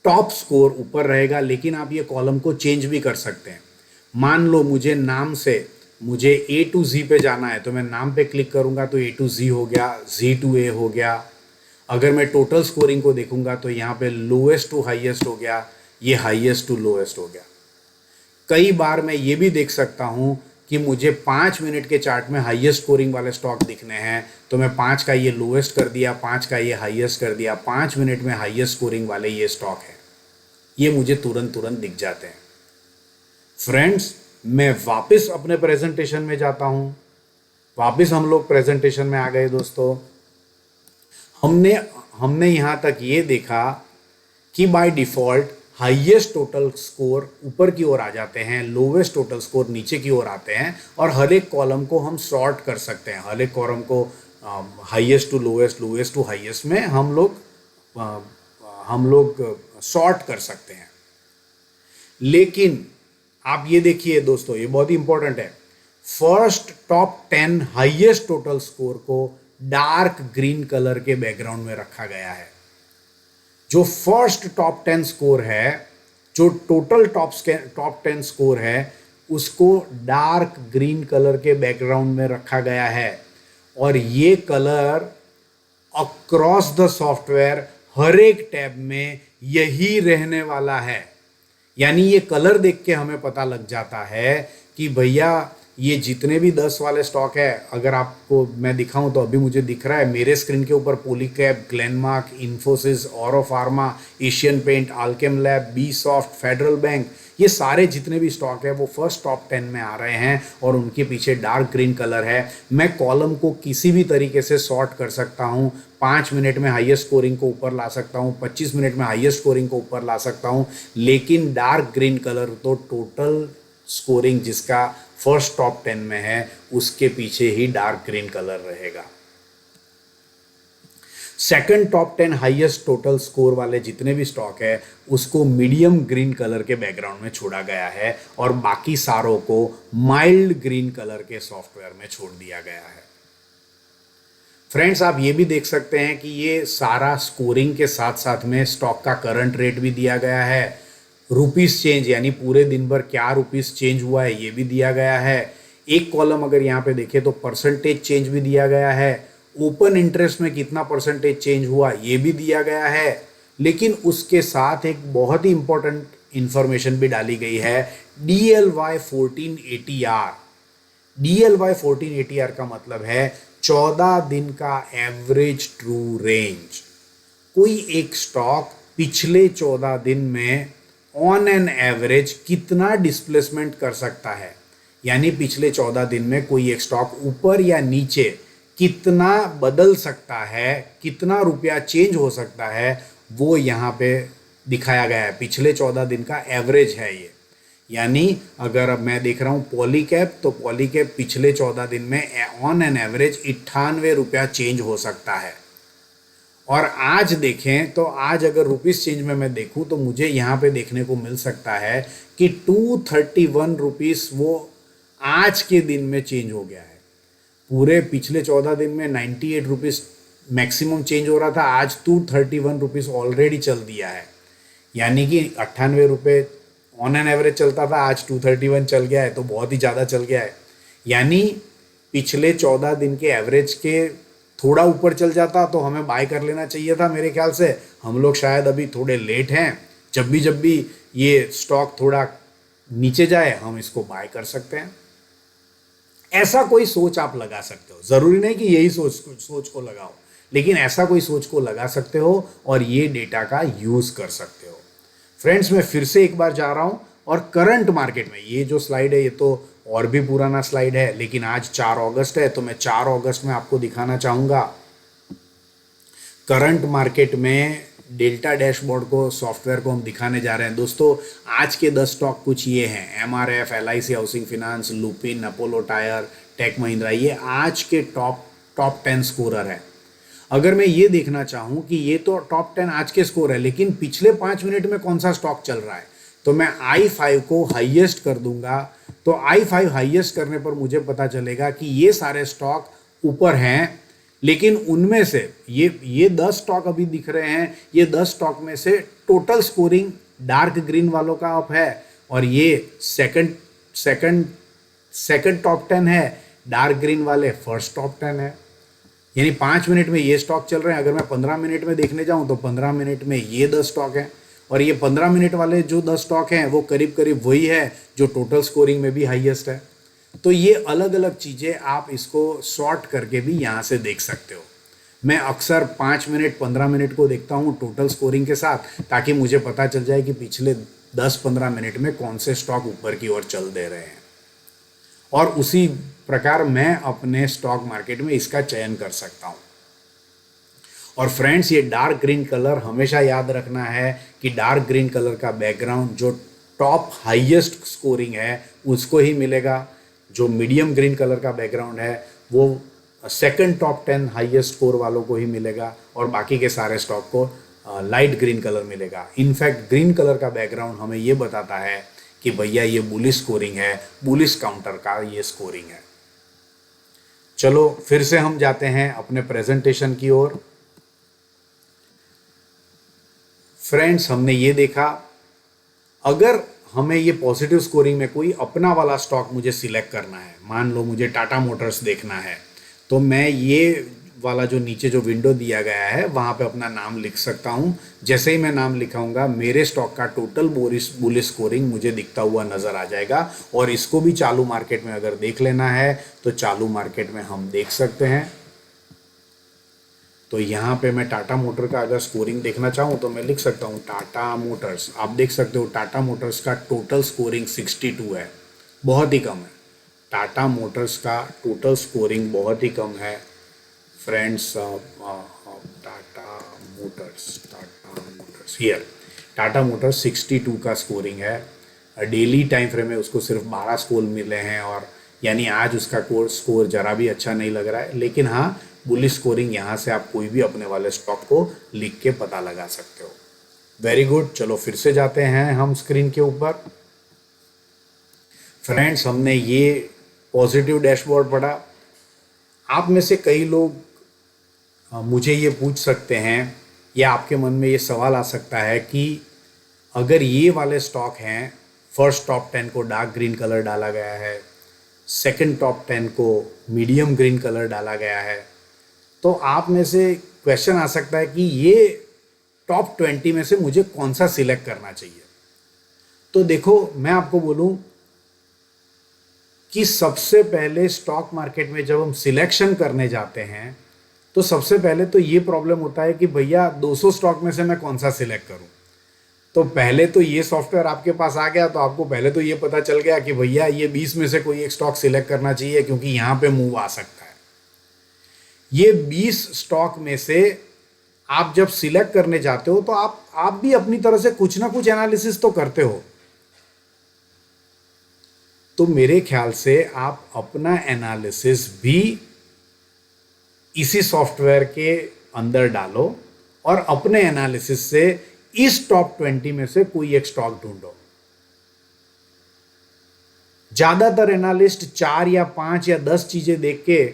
top score ऊपर रहेगा, लेकिन आप ये कॉलम को चेंज भी कर सकते हैं। मान लो मुझे नाम से मुझे A to Z पे जाना है, तो मैं नाम पे क्लिक करूंगा तो A to Z हो गया, Z to A हो गया। अगर मैं टोटल स्कोरिंग को देखूंगा तो यहाँ पे लोएस्ट टू हाईएस्ट हो गया, ये हाईएस्ट टू लोएस्ट हो गया। कई बार मैं ये भी देख सकता हूँ कि मुझे 5 मिनट के चार्ट में हाईएस्ट स्कोरिंग वाले स्टॉक दिखने हैं, तो मैं 5 का ये लोएस्ट कर दिया, 5 का ये हाईएस्ट कर दिया। 5 मिनट में हाईएस्ट स्कोरिंग वाले ये स्टॉक है, ये मुझे तुरंत दिख जाते हैं। फ्रेंड्स मैं वापस अपने प्रेजेंटेशन में जाता हूं। वापस हम लोग प्रेजेंटेशन में आ गए दोस्तों। हमने यहां तक ये देखा कि by default highest total score ऊपर की ओर आ जाते हैं, लोवेस्ट टोटल स्कोर नीचे की ओर आते हैं, और हर एक कॉलम को हम सॉर्ट कर सकते हैं। हर एक कॉलम को highest to lowest, lowest to highest में हम लोग सॉर्ट कर सकते हैं। लेकिन आप ये देखिए दोस्तों, ये बहुत ही इंपॉर्टेंट है, first top 10 highest total score को डार्क ग्रीन कलर के बैकग्राउंड में रखा गया है। जो फर्स्ट टॉप 10 स्कोर है, जो टोटल टॉप 10 स्कोर है, उसको डार्क ग्रीन कलर के बैकग्राउंड में रखा गया है। और ये कलर अक्रॉस द सॉफ्टवेयर हर एक टैब में यही रहने वाला है। यानी ये कलर देख के हमें पता लग जाता है कि भैया ये जितने भी 10 वाले स्टॉक है, अगर आपको मैं दिखाऊं तो अभी मुझे दिख रहा है मेरे स्क्रीन के ऊपर पॉलीकैब, ग्लेनमार्क, इन्फोसिस, ऑरो फार्मा, एशियन पेंट, अल्केम लैब, बी सॉफ्ट, फेडरल बैंक, ये सारे जितने भी स्टॉक है वो फर्स्ट टॉप 10 में आ रहे हैं और उनके पीछे डार्क ग्रीन कलर है। मैं कॉलम को किसी भी तरीके से सॉर्ट कर सकता हूं। 5 मिनट में हाईएस्ट स्कोरिंग को ऊपर ला सकता हूं, 25 मिनट में हाईएस्ट स्कोरिंग को ऊपर ला सकता हूं, लेकिन डार्क ग्रीन कलर तो टोटल स्कोरिंग जिसका फर्स्ट टॉप 10 में है उसके पीछे ही डार्क ग्रीन कलर रहेगा। Second top 10 highest total score वाले जितने भी स्टॉक है उसको मीडियम ग्रीन कलर के बैकग्राउंड में छोड़ा गया है और बाकी सारों को माइल्ड ग्रीन कलर के सॉफ्टवेयर में छोड़ दिया गया है। फ्रेंड्स, आप ये भी देख सकते हैं कि ये सारा स्कोरिंग के साथ साथ में स्टॉक का करंट रेट भी दिया गया है, रुपीस चेंज यानी पूरे दिन भर क्या रुपीस चेंज हुआ है ये भी दिया गया है। एक कॉलम अगर यहाँ पे देखें तो परसेंटेज चेंज भी दिया गया है, ओपन इंटरेस्ट में कितना परसेंटेज चेंज हुआ ये भी दिया गया है। लेकिन उसके साथ एक बहुत ही इंपॉर्टेंट इंफॉर्मेशन भी डाली गई है, DLY 1480R। DLY 1480R का मतलब है 14 दिन का एवरेज ट्रू रेंज। कोई एक स्टॉक पिछले 14 दिन में ऑन एन एवरेज कितना डिस्प्लेसमेंट कर सकता है, यानी पिछले 14 दिन में कोई एक स्टॉक ऊपर या नीचे कितना बदल सकता है, कितना रुपया चेंज हो सकता है, वो यहाँ पे दिखाया गया है। पिछले 14 दिन का एवरेज है ये। यानी अगर अब मैं देख रहा हूँ पॉलीकैब, तो पॉलीकैब पिछले 14 दिन में ऑन एन एवरेज 98 रुपया चेंज हो सकता है। और आज देखें तो आज अगर रुपीस चेंज में मैं देखूं तो मुझे यहाँ पे देखने को मिल सकता है कि 231 रुपीस वो आज के दिन में चेंज हो गया है। पूरे पिछले 14 दिन में 98 रुपीस मैक्सिमम चेंज हो रहा था, आज 231 रुपीस ऑलरेडी चल दिया है। यानी कि 98 रुपये ऑन एन एवरेज चलता था, आज 231 चल गया है, तो बहुत ही ज़्यादा चल गया है। यानी पिछले 14 दिन के एवरेज के थोड़ा ऊपर चल जाता तो हमें बाय कर लेना चाहिए था मेरे ख्याल से। हम लोग शायद अभी थोड़े लेट हैं, जब भी ये स्टॉक थोड़ा नीचे जाए हम इसको बाय कर सकते हैं। ऐसा कोई सोच आप लगा सकते हो, ज़रूरी नहीं कि यही सोच को लगाओ, लेकिन ऐसा कोई सोच को लगा सकते हो और ये डेटा का यूज़ कर सकते हो। फ्रेंड्स, मैं फिर से एक बार जा रहा हूँ और करंट मार्केट में ये जो स्लाइड है ये तो और भी पुराना स्लाइड है, लेकिन आज 4 अगस्त है तो मैं 4 अगस्त में आपको दिखाना चाहूँगा करंट मार्केट में डेल्टा डैशबोर्ड को, सॉफ्टवेयर को हम दिखाने जा रहे हैं। दोस्तों, आज के 10 स्टॉक कुछ ये हैं, MRF, LIC हाउसिंग फाइनेंस, लुपिन, अपोलो टायर, टेक महिंद्रा, ये आज के टॉप 10 स्कोरर है। अगर मैं ये देखना चाहूँ कि ये तो टॉप 10 आज के स्कोर है, लेकिन पिछले 5 मिनट में कौन सा स्टॉक चल रहा है, तो मैं I5 को हाईएस्ट कर दूंगा। तो I5 हाईएस्ट करने पर मुझे पता चलेगा कि ये सारे स्टॉक ऊपर हैं, लेकिन उनमें से ये 10 स्टॉक अभी दिख रहे हैं, ये 10 स्टॉक में से टोटल स्कोरिंग डार्क ग्रीन वालों का अप है और ये सेकंड टॉप 10 है, डार्क ग्रीन वाले फर्स्ट टॉप 10 है। यानी 5 मिनट में ये स्टॉक चल रहे हैं। अगर मैं 15 मिनट में देखने जाऊं तो 15 मिनट में ये 10 स्टॉक हैं और ये 15 मिनट वाले जो 10 स्टॉक हैं वो करीब करीब वही है जो टोटल स्कोरिंग में भी हाईएस्ट है। तो ये अलग अलग चीज़ें आप इसको सॉर्ट करके भी यहाँ से देख सकते हो। मैं अक्सर 5 मिनट 15 मिनट को देखता हूँ टोटल स्कोरिंग के साथ, ताकि मुझे पता चल जाए कि पिछले 10-15 मिनट में कौन से स्टॉक ऊपर की ओर चल दे रहे हैं और उसी प्रकार मैं अपने स्टॉक मार्केट में इसका चयन कर सकता हूँ। और फ्रेंड्स, ये डार्क ग्रीन कलर हमेशा याद रखना है कि डार्क ग्रीन कलर का बैकग्राउंड जो टॉप हाईएस्ट स्कोरिंग है उसको ही मिलेगा। जो मीडियम ग्रीन कलर का बैकग्राउंड है वो सेकंड टॉप 10 हाईएस्ट स्कोर वालों को ही मिलेगा और बाकी के सारे स्टॉक को लाइट ग्रीन कलर मिलेगा। इनफैक्ट ग्रीन कलर का बैकग्राउंड हमें ये बताता है कि भैया ये बुलिश स्कोरिंग है, बुलिश काउंटर का ये स्कोरिंग है। चलो फिर से हम जाते हैं अपने प्रेजेंटेशन की ओर। फ्रेंड्स, हमने ये देखा, अगर हमें ये पॉजिटिव स्कोरिंग में कोई अपना वाला स्टॉक मुझे सिलेक्ट करना है, मान लो मुझे टाटा मोटर्स देखना है, तो मैं ये वाला जो नीचे जो विंडो दिया गया है वहाँ पे अपना नाम लिख सकता हूँ। जैसे ही मैं नाम लिखाऊंगा मेरे स्टॉक का टोटल बुलिश स्कोरिंग मुझे दिखता हुआ नज़र आ जाएगा। और इसको भी चालू मार्केट में अगर देख लेना है तो चालू मार्केट में हम देख सकते हैं। तो यहाँ पे मैं टाटा मोटर का अगर स्कोरिंग देखना चाहूँ तो मैं लिख सकता हूँ टाटा मोटर्स। आप देख सकते हो टाटा मोटर्स का टोटल स्कोरिंग 62 है, बहुत ही कम है। टाटा मोटर्स का टोटल स्कोरिंग बहुत ही कम है friends. Tata Motors here, Tata Motors 62 का स्कोरिंग है। डेली टाइम फ्रेम में उसको सिर्फ 12 स्कोर मिले हैं और यानी आज उसका स्कोर जरा भी अच्छा नहीं लग रहा है। लेकिन हाँ, बुलिश स्कोरिंग यहाँ से आप कोई भी अपने वाले स्टॉक को लिख के पता लगा सकते हो। Very good. चलो फिर से जाते हैं हम स्क्रीन के ऊपर। फ्रेंड्स, हमने ये पॉजिटिव डैशबोर्ड पढ़ा। आप में से कई लोग मुझे ये पूछ सकते हैं या आपके मन में ये सवाल आ सकता है कि अगर ये वाले स्टॉक हैं, फर्स्ट टॉप 10 को डार्क ग्रीन कलर डाला गया है, सेकंड टॉप 10 को मीडियम ग्रीन कलर डाला गया है, तो आप में से क्वेश्चन आ सकता है कि ये टॉप 20 में से मुझे कौन सा सिलेक्ट करना चाहिए। तो देखो, मैं आपको बोलूं कि सबसे पहले स्टॉक मार्केट में जब हम सिलेक्शन करने जाते हैं तो सबसे पहले तो ये प्रॉब्लम होता है कि भैया 200 स्टॉक में से मैं कौन सा सिलेक्ट करूं। तो पहले तो ये सॉफ्टवेयर आपके पास आ गया तो आपको पहले तो ये पता चल गया कि भैया ये 20 में से कोई एक स्टॉक सिलेक्ट करना चाहिए क्योंकि यहाँ पे मूव आ सकता है। ये 20 स्टॉक में से आप जब सिलेक्ट करने जाते हो तो आप भी अपनी तरह से कुछ ना कुछ एनालिसिस तो करते हो। तो मेरे ख्याल से आप अपना एनालिसिस भी इसी सॉफ्टवेयर के अंदर डालो और अपने एनालिसिस से इस टॉप 20 में से कोई एक स्टॉक ढूंढो। ज्यादातर एनालिस्ट 4 या 5 या 10 चीजें देख के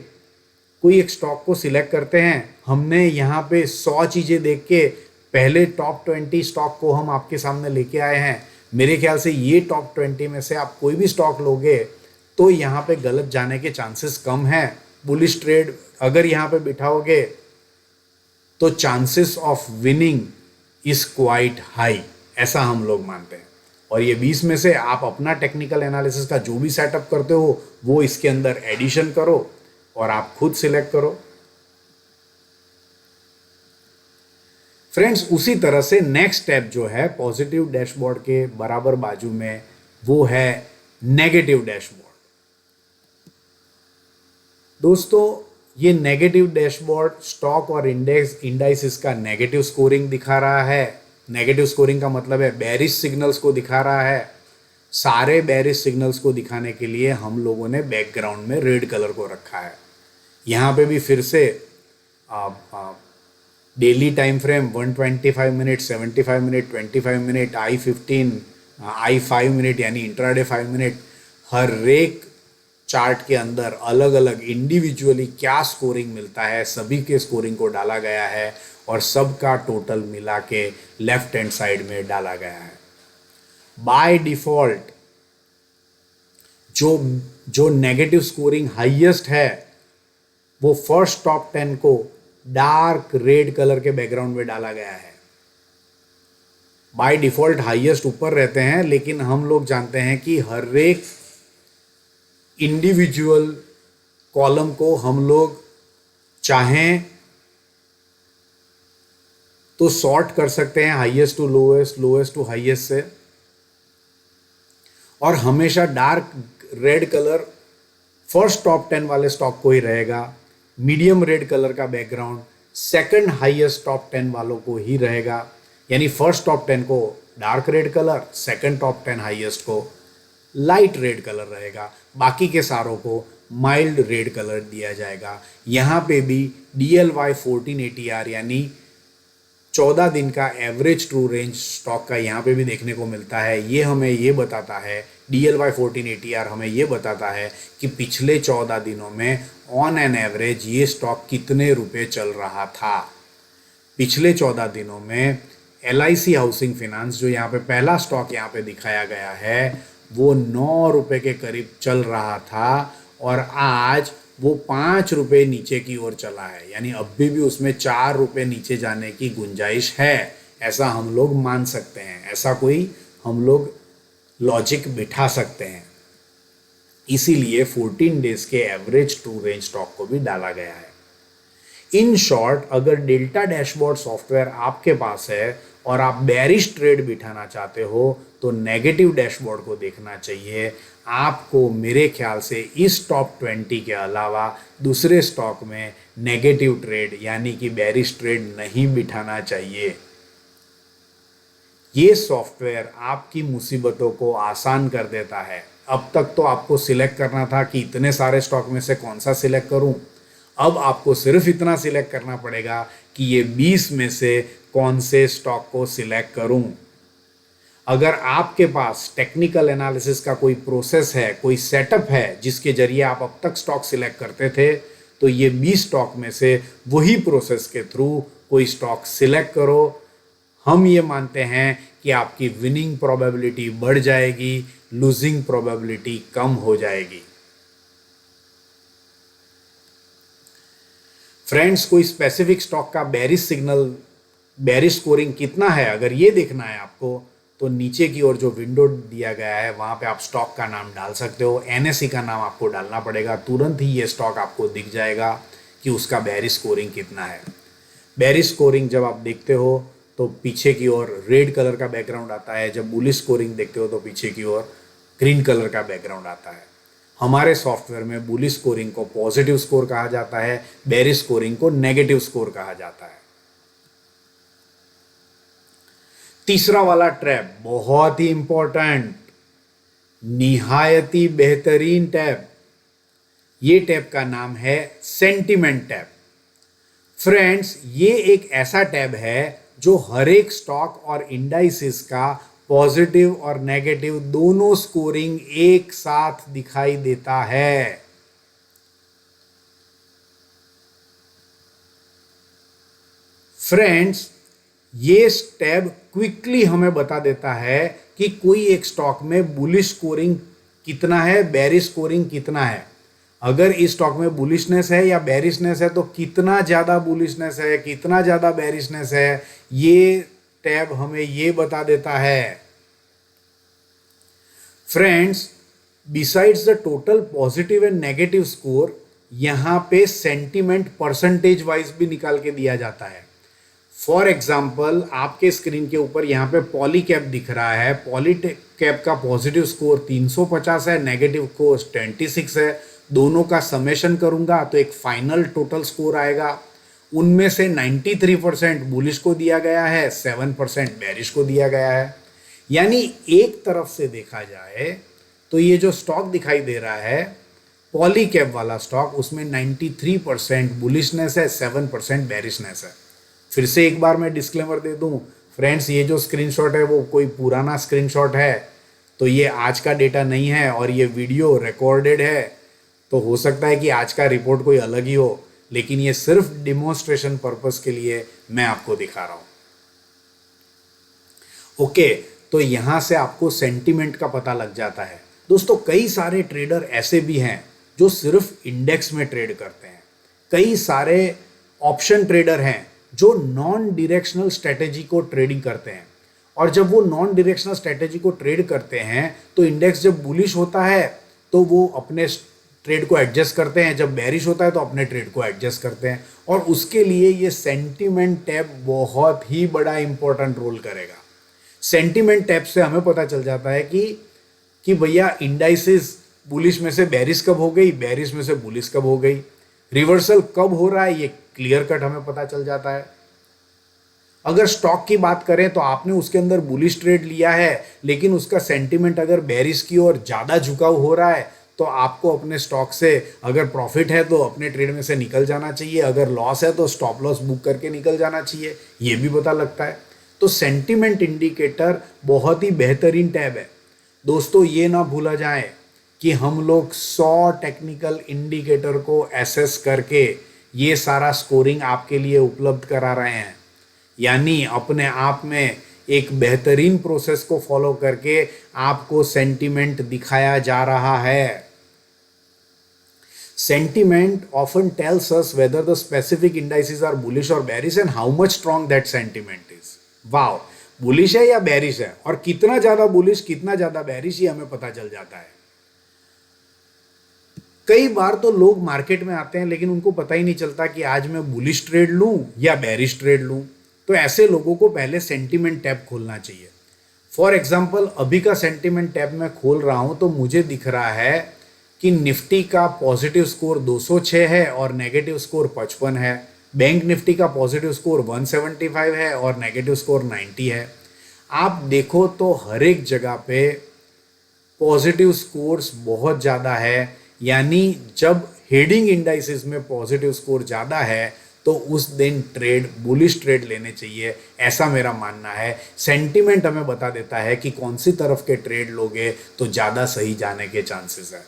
कोई एक स्टॉक को सिलेक्ट करते हैं। हमने यहाँ पे 100 चीजें देख के पहले टॉप 20 स्टॉक को हम आपके सामने लेके आए हैं। मेरे ख्याल से ये टॉप 20 में से आप कोई भी स्टॉक लोगे तो यहाँ पे गलत जाने के चांसेस कम हैं। बुलिश ट्रेड अगर यहाँ पे बिठाओगे तो chances of winning is quite high, ऐसा हम लोग मानते हैं। और ये 20 में से आप अपना टेक्निकल एनालिसिस का जो भी सेटअप करते हो वो इसके अंदर एडिशन करो और आप खुद सिलेक्ट करो। फ्रेंड्स, उसी तरह से नेक्स्ट स्टेप जो है पॉजिटिव डैशबोर्ड के बराबर बाजू में वो है नेगेटिव डैशबोर्ड। दोस्तों, ये नेगेटिव डैशबोर्ड स्टॉक और इंडाइसिस का नेगेटिव स्कोरिंग दिखा रहा है। नेगेटिव स्कोरिंग का मतलब है बेरिश सिग्नल्स को दिखा रहा है। सारे बेरिश सिग्नल्स को दिखाने के लिए हम लोगों ने बैकग्राउंड में रेड कलर को रखा है। यहाँ पे भी फिर से daily time frame 125 minute, 75 minute, 25 minute, I15, I5 minute यानी इंट्राडे 5 मिनट, हर एक चार्ट के अंदर अलग अलग इंडिविजुअली क्या स्कोरिंग मिलता है सभी के स्कोरिंग को डाला गया है और सबका टोटल मिला के लेफ्ट हैंड साइड में डाला गया है। बाय डिफॉल्ट जो नेगेटिव स्कोरिंग हाईएस्ट है वो फर्स्ट टॉप 10 को डार्क रेड कलर के बैकग्राउंड में डाला गया है। बाय डिफॉल्ट हाईएस्ट ऊपर रहते हैं, लेकिन हम लोग जानते हैं कि हर एक इंडिविजुअल कॉलम को हम लोग चाहें तो सॉर्ट कर सकते हैं highest to lowest, lowest to highest से। और हमेशा dark red colour first top 10 वाले स्टॉक को ही रहेगा, मीडियम रेड कलर का बैकग्राउंड सेकंड हाईएस्ट टॉप 10 वालों को ही रहेगा, यानी फर्स्ट टॉप 10 को dark red colour, second top 10 highest को लाइट रेड कलर रहेगा, बाकी के सारों को माइल्ड रेड कलर दिया जाएगा। यहाँ पे भी DLY 14 ATR यानी 14 दिन का एवरेज ट्रू रेंज स्टॉक का यहाँ पे भी देखने को मिलता है। ये हमें ये बताता है, DLY 14 ATR हमें ये बताता है कि पिछले 14 दिनों में ऑन एन एवरेज ये स्टॉक कितने रुपए चल रहा था। पिछले 14 दिनों में LIC हाउसिंग फाइनेंस, जो यहाँ पे पहला स्टॉक यहाँ पे दिखाया गया है, वो 9 रुपए के करीब चल रहा था और आज वो 5 रुपए नीचे की ओर चला है, यानी अभी भी उसमें 4 रुपए नीचे जाने की गुंजाइश है, ऐसा हम लोग मान सकते हैं, ऐसा कोई हम लोग लॉजिक बिठा सकते हैं। इसीलिए 14 डेज के एवरेज ट्रू रेंज स्टॉक को भी डाला गया है। इन शॉर्ट, अगर डेल्टा डैशबोर्ड सॉफ्टवेयर आपके पास है और आप बेरिश ट्रेड बिठाना चाहते हो तो नेगेटिव डैशबोर्ड को देखना चाहिए। आपको मेरे ख्याल से इस टॉप 20 के अलावा दूसरे स्टॉक में नेगेटिव ट्रेड यानी कि बेरिश ट्रेड नहीं बिठाना चाहिए। ये सॉफ्टवेयर आपकी मुसीबतों को आसान कर देता है। अब तक तो आपको सिलेक्ट करना था कि इतने सारे स्टॉक में से कौन सा सिलेक्ट करूं, अब आपको सिर्फ इतना सिलेक्ट करना पड़ेगा कि ये 20 में से कौन से स्टॉक को सिलेक्ट करूं। अगर आपके पास टेक्निकल एनालिसिस का कोई प्रोसेस है, कोई सेटअप है जिसके जरिए आप अब तक स्टॉक सिलेक्ट करते थे, तो ये 20 स्टॉक में से वही प्रोसेस के थ्रू कोई स्टॉक सिलेक्ट करो। हम ये मानते हैं कि आपकी विनिंग प्रोबेबिलिटी बढ़ जाएगी, लूजिंग प्रोबेबिलिटी कम हो जाएगी। फ्रेंड्स, कोई स्पेसिफिक स्टॉक का बेरिश सिग्नल, बेरिश स्कोरिंग कितना है, अगर ये देखना है आपको, तो नीचे की ओर जो विंडो दिया गया है वहां पे आप स्टॉक का नाम डाल सकते हो। NSE का नाम आपको डालना पड़ेगा, तुरंत ही ये स्टॉक आपको दिख जाएगा कि उसका बेरिश स्कोरिंग कितना है। बेरिश स्कोरिंग जब आप देखते हो तो पीछे की ओर रेड कलर का बैकग्राउंड आता है, जब बुलिश स्कोरिंग देखते हो तो पीछे की ओर ग्रीन कलर का बैकग्राउंड आता है। हमारे सॉफ्टवेयर में बुलिश स्कोरिंग को पॉजिटिव स्कोर कहा जाता है, बेरिश स्कोरिंग को नेगेटिव स्कोर कहा जाता है। तीसरा वाला टैब बहुत ही इंपॉर्टेंट, निहायती बेहतरीन टैब। ये टैब का नाम है सेंटिमेंट टैब। फ्रेंड्स, ये एक ऐसा टैब है जो हर एक स्टॉक और इंडाइसिस का पॉजिटिव और नेगेटिव दोनों स्कोरिंग एक साथ दिखाई देता है। फ्रेंड्स, ये टैब क्विकली हमें बता देता है कि कोई एक स्टॉक में बुलिश स्कोरिंग कितना है, बेरिश स्कोरिंग कितना है। अगर इस स्टॉक में बुलिशनेस है या बेरिशनेस है तो कितना ज़्यादा बुलिशनेस है, कितना ज़्यादा बेरिशनेस है, ये टैब हमें ये बता देता है। Friends, besides the total positive and negative score, यहाँ पे सेंटीमेंट परसेंटेज वाइज भी निकाल के दिया जाता है। फॉर एग्जाम्पल, आपके स्क्रीन के ऊपर यहाँ पे पॉलीकैप दिख रहा है। पॉलीकैप का पॉजिटिव स्कोर 350 है, नेगेटिव को 26 है। दोनों का समेशन करूंगा तो एक फाइनल टोटल स्कोर आएगा। उनमें से 93% बुलिश को दिया गया है, 7% बेरिश को दिया गया है। यानी एक तरफ से देखा जाए तो ये जो स्टॉक दिखाई दे रहा है पॉलीकैप वाला स्टॉक, उसमें 93% बुलिशनेस है, 7% बेरिशनेस है। फिर से एक बार मैं डिस्क्लेमर दे दूं, फ्रेंड्स, ये जो स्क्रीनशॉट है वो कोई पुराना स्क्रीनशॉट है, तो ये आज का डेटा नहीं है और ये वीडियो रिकॉर्डेड है, तो हो सकता है कि आज का रिपोर्ट कोई अलग ही हो, लेकिन ये सिर्फ डिमॉन्स्ट्रेशन पर्पस के लिए मैं आपको दिखा रहा हूं। ओके, तो यहां से आपको सेंटीमेंट का पता लग जाता है। दोस्तों, कई सारे ट्रेडर ऐसे भी हैं जो सिर्फ इंडेक्स में ट्रेड करते हैं। कई सारे ऑप्शन ट्रेडर हैं जो नॉन डायरेक्शनल स्ट्रेटेजी को ट्रेडिंग करते हैं, और जब वो नॉन डायरेक्शनल स्ट्रेटेजी को ट्रेड करते हैं तो इंडेक्स जब बुलिश होता है तो वो अपने ट्रेड को एडजस्ट करते हैं, जब बेरिश होता है तो अपने ट्रेड को एडजस्ट करते हैं, और उसके लिए ये सेंटीमेंट टैब बहुत ही बड़ा इंपॉर्टेंट रोल करेगा। सेंटीमेंट टैब से हमें पता चल जाता है कि भैया इंडाइसिस बुलिश में से बेरिश कब हो गई, बेरिश में से बुलिश कब हो गई, रिवर्सल कब हो रहा है, ये क्लियर कट हमें पता चल जाता है। अगर स्टॉक की बात करें तो आपने उसके अंदर बुलिश ट्रेड लिया है, लेकिन उसका सेंटीमेंट अगर बेरिश की ओर ज़्यादा झुकाव हो रहा है, तो आपको अपने स्टॉक से, अगर प्रॉफिट है तो अपने ट्रेड में से निकल जाना चाहिए, अगर लॉस है तो स्टॉप लॉस बुक करके निकल जाना चाहिए, ये भी पता लगता है। तो सेंटीमेंट इंडिकेटर बहुत ही बेहतरीन टैब है दोस्तों। ये ना भूला जाए कि हम लोग 100 टेक्निकल इंडिकेटर को एसेस करके ये सारा स्कोरिंग आपके लिए उपलब्ध करा रहे हैं, यानी अपने आप में एक बेहतरीन प्रोसेस को फॉलो करके आपको सेंटीमेंट दिखाया जा रहा है। Sentiment often tells us whether the specific indices are bullish और bearish and how much strong that sentiment is. Wow, bullish है या बेरिश है, और कितना ज्यादा बुलिश कितना ज्यादा बेरिश, ये हमें पता चल जाता है। कई बार तो लोग मार्केट में आते हैं लेकिन उनको पता ही नहीं चलता कि आज मैं बुलिश ट्रेड लूं या बेरिश ट्रेड लूं। तो ऐसे लोगों को पहले सेंटीमेंट टैब खोलना चाहिए। फॉर एग्जांपल अभी का सेंटीमेंट टैब मैं खोल रहा हूं तो मुझे दिख रहा है कि निफ्टी का पॉजिटिव स्कोर 206 है और नेगेटिव स्कोर 55 है। बैंक निफ्टी का पॉजिटिव स्कोर 175 है और नेगेटिव स्कोर 90 है। आप देखो तो हर एक जगह पे पॉजिटिव स्कोर्स बहुत ज़्यादा है, यानी जब हेडिंग इंडाइसेस में पॉजिटिव स्कोर ज़्यादा है तो उस दिन ट्रेड बुलिश ट्रेड लेने चाहिए, ऐसा मेरा मानना है। सेंटीमेंट हमें बता देता है कि कौन सी तरफ के ट्रेड लोगे तो ज़्यादा सही जाने के चांसेस है।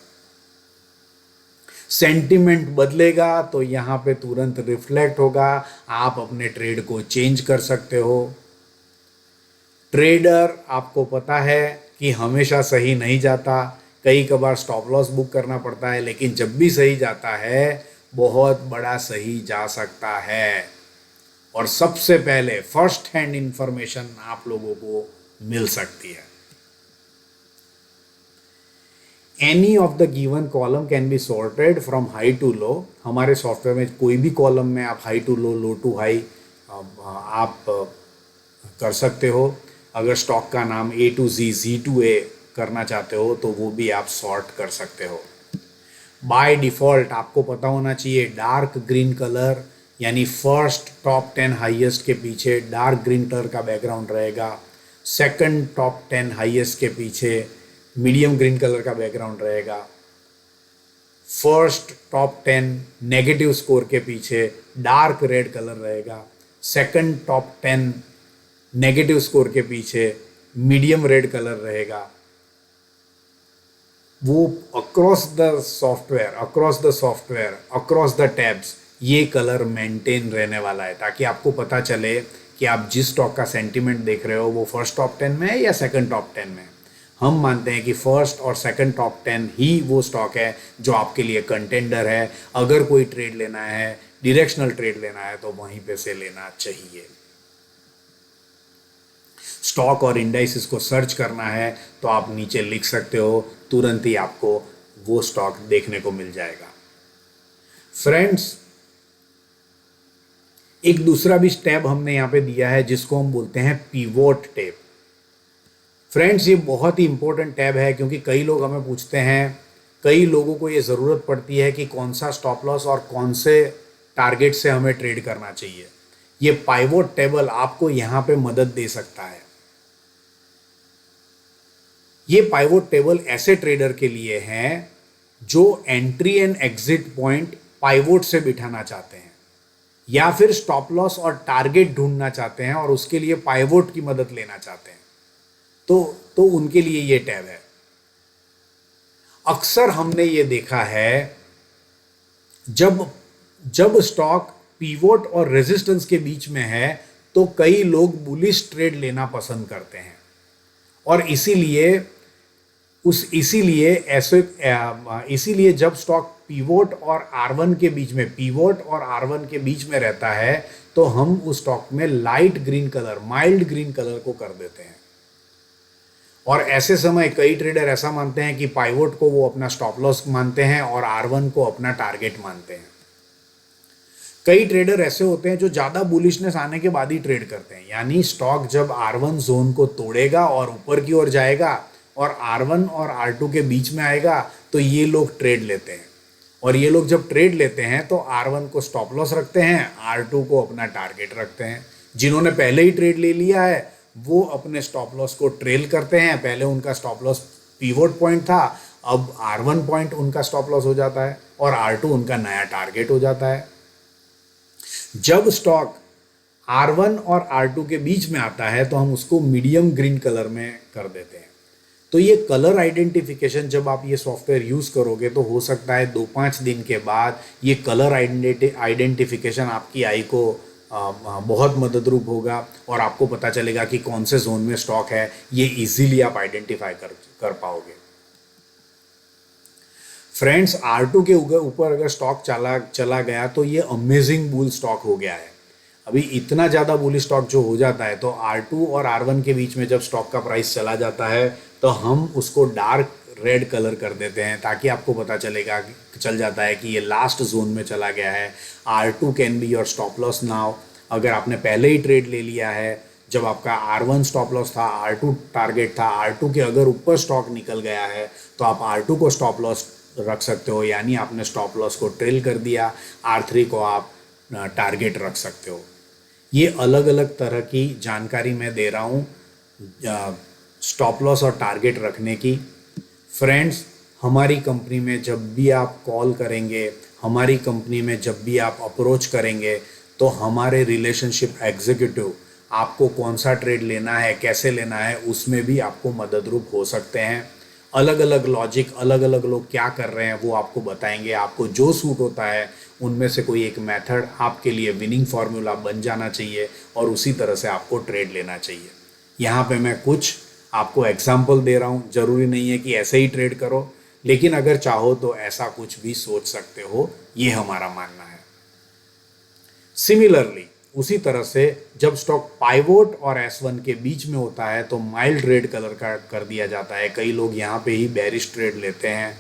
सेंटीमेंट बदलेगा तो यहाँ पे तुरंत रिफ्लेक्ट होगा, आप अपने ट्रेड को चेंज कर सकते हो। ट्रेडर, आपको पता है कि हमेशा सही नहीं जाता, कई कबार स्टॉप लॉस बुक करना पड़ता है, लेकिन जब भी सही जाता है बहुत बड़ा सही जा सकता है। और सबसे पहले फर्स्ट हैंड इंफॉर्मेशन आप लोगों को मिल सकती है। Any of the given column can be sorted from high to low. हमारे सॉफ्टवेयर में कोई भी कॉलम में आप high to low, low to high आप कर सकते हो। अगर स्टॉक का नाम A to Z, Z to A करना चाहते हो तो वो भी आप सॉर्ट कर सकते हो। बाय डिफ़ॉल्ट आपको पता होना चाहिए डार्क ग्रीन कलर, यानी फर्स्ट टॉप 10 हाईएस्ट के पीछे डार्क ग्रीन कलर का बैकग्राउंड रहेगा। सेकंड टॉप 10 हाईएस्ट के पीछे मीडियम ग्रीन कलर का बैकग्राउंड रहेगा। फर्स्ट टॉप 10 नेगेटिव स्कोर के पीछे डार्क रेड कलर रहेगा। सेकंड टॉप 10 नेगेटिव स्कोर के पीछे मीडियम रेड कलर रहेगा। वो across the software, across the tabs ये कलर मेंटेन रहने वाला है, ताकि आपको पता चले कि आप जिस स्टॉक का सेंटीमेंट देख रहे हो वो फर्स्ट टॉप 10 में है या सेकंड टॉप 10 में। हम मानते हैं कि फर्स्ट और सेकंड टॉप 10 ही वो स्टॉक है जो आपके लिए कंटेंडर है। अगर कोई ट्रेड लेना है, डायरेक्शनल ट्रेड लेना है, तो वहीं पे से लेना चाहिए। स्टॉक और इंडाइसेस को सर्च करना है तो आप नीचे लिख सकते हो, तुरंत ही आपको वो स्टॉक देखने को मिल जाएगा। फ्रेंड्स, एक दूसरा भी टैब हमने यहाँ पे दिया है जिसको हम बोलते हैं पिवोट टैब। फ्रेंड्स, ये बहुत ही इंपॉर्टेंट टैब है क्योंकि कई लोग हमें पूछते हैं, कई लोगों को ये ज़रूरत पड़ती है कि कौन सा स्टॉप लॉस और कौन से टारगेट से हमें ट्रेड करना चाहिए। ये पाइवोट टेबल आपको यहाँ पे मदद दे सकता है। ये पाइवोट टेबल ऐसे ट्रेडर के लिए हैं जो entry and exit point pivot से बिठाना चाहते हैं या फिर स्टॉप लॉस और टारगेट ढूंढना चाहते हैं और उसके लिए पाइवोट की मदद लेना चाहते हैं, तो उनके लिए ये टैब है। अक्सर हमने ये देखा है जब स्टॉक पिवोट और रेजिस्टेंस के बीच में है तो कई लोग बुलिश ट्रेड लेना पसंद करते हैं, और इसीलिए जब स्टॉक पिवोट और R1 के बीच में रहता है तो हम उस स्टॉक में light green colour, mild green colour को कर देते हैं। और ऐसे समय कई ट्रेडर ऐसा मानते हैं कि पाइवोट को वो अपना स्टॉप लॉस मानते हैं और R1 को अपना टारगेट मानते हैं। कई ट्रेडर ऐसे होते हैं जो ज़्यादा बुलिशनेस आने के बाद ही ट्रेड करते हैं, यानी स्टॉक जब R1 जोन को तोड़ेगा और ऊपर की ओर जाएगा और R1 और R2 के बीच में आएगा तो ये लोग ट्रेड लेते हैं। और ये लोग जब ट्रेड लेते हैं तो R1 को स्टॉप लॉस रखते हैं, R2 को अपना टारगेट रखते हैं। जिन्होंने पहले ही ट्रेड ले लिया है वो अपने स्टॉप लॉस को ट्रेल करते हैं। पहले उनका स्टॉप लॉस पिवोट पॉइंट था, अब R1 पॉइंट उनका स्टॉप लॉस हो जाता है और R2 उनका नया टारगेट हो जाता है। जब स्टॉक R1 और R2 के बीच में आता है तो हम उसको मीडियम ग्रीन कलर में कर देते हैं। तो ये कलर आइडेंटिफिकेशन जब आप ये सॉफ्टवेयर यूज़ करोगे तो हो सकता है 2-5 दिन के बाद ये कलर आइडेंटिफिकेशन आपकी आई को बहुत मददरूप होगा और आपको पता चलेगा कि कौन से जोन में स्टॉक है। ये इजीली आप आइडेंटिफाई कर पाओगे। फ्रेंड्स, R2 के ऊपर अगर स्टॉक चला गया तो ये अमेजिंग बुल स्टॉक हो गया है। अभी इतना ज़्यादा बुलिश स्टॉक जो हो जाता है तो R2 और R1 के बीच में जब स्टॉक का प्राइस चला जाता है तो हम उसको डार्क रेड कलर कर देते हैं ताकि आपको पता चल जाता है कि ये लास्ट जोन में चला गया है। R2 can be your stop loss now. अगर आपने पहले ही ट्रेड ले लिया है, जब आपका R1 स्टॉप लॉस था, R2 टारगेट था, R2 के अगर ऊपर स्टॉक निकल गया है तो आप R2 को स्टॉप लॉस रख सकते हो, यानी आपने स्टॉप लॉस को ट्रेल कर दिया। R3 को आप टारगेट रख सकते हो। ये अलग अलग तरह की जानकारी मैं दे रहा हूँ स्टॉप लॉस और टारगेट रखने की। फ्रेंड्स, हमारी कंपनी में जब भी आप कॉल करेंगे, हमारी कंपनी में जब भी आप अप्रोच करेंगे तो हमारे रिलेशनशिप एग्जीक्यूटिव आपको कौन सा ट्रेड लेना है, कैसे लेना है, उसमें भी आपको मददरूप हो सकते हैं। अलग अलग लॉजिक, अलग अलग लोग क्या कर रहे हैं वो आपको बताएंगे। आपको जो सूट होता है उनमें से कोई एक मेथड आपके लिए विनिंग फार्मूला बन जाना चाहिए और उसी तरह से आपको ट्रेड लेना चाहिए। यहाँ पे मैं कुछ आपको एग्जाम्पल दे रहा हूँ। ज़रूरी नहीं है कि ऐसे ही ट्रेड करो, लेकिन अगर चाहो तो ऐसा कुछ भी सोच सकते हो, ये हमारा मानना है। सिमिलरली उसी तरह से जब स्टॉक पाइवोट और S1 के बीच में होता है तो माइल्ड रेड कलर का कर दिया जाता है। कई लोग यहाँ पे ही बेरिश ट्रेड लेते हैं।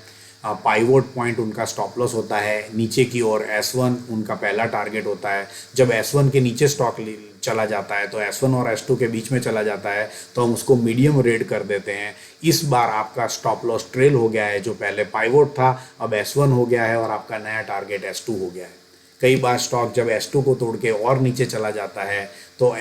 पाइवोट पॉइंट उनका स्टॉप लॉस होता है नीचे की ओर, S1 उनका पहला टारगेट होता है। जब S1 के नीचे स्टॉक चला जाता है तो S1 और S2 के बीच में चला जाता है तो हम उसको मीडियम रेड कर देते हैं। इस बार आपका स्टॉप लॉस ट्रेल हो गया है, जो पहले पाइवोट था अब S1 हो गया है और आपका नया टारगेट S2 हो गया है। कई बार स्टॉक जब S2 को तोड़ के और नीचे चला जाता है तो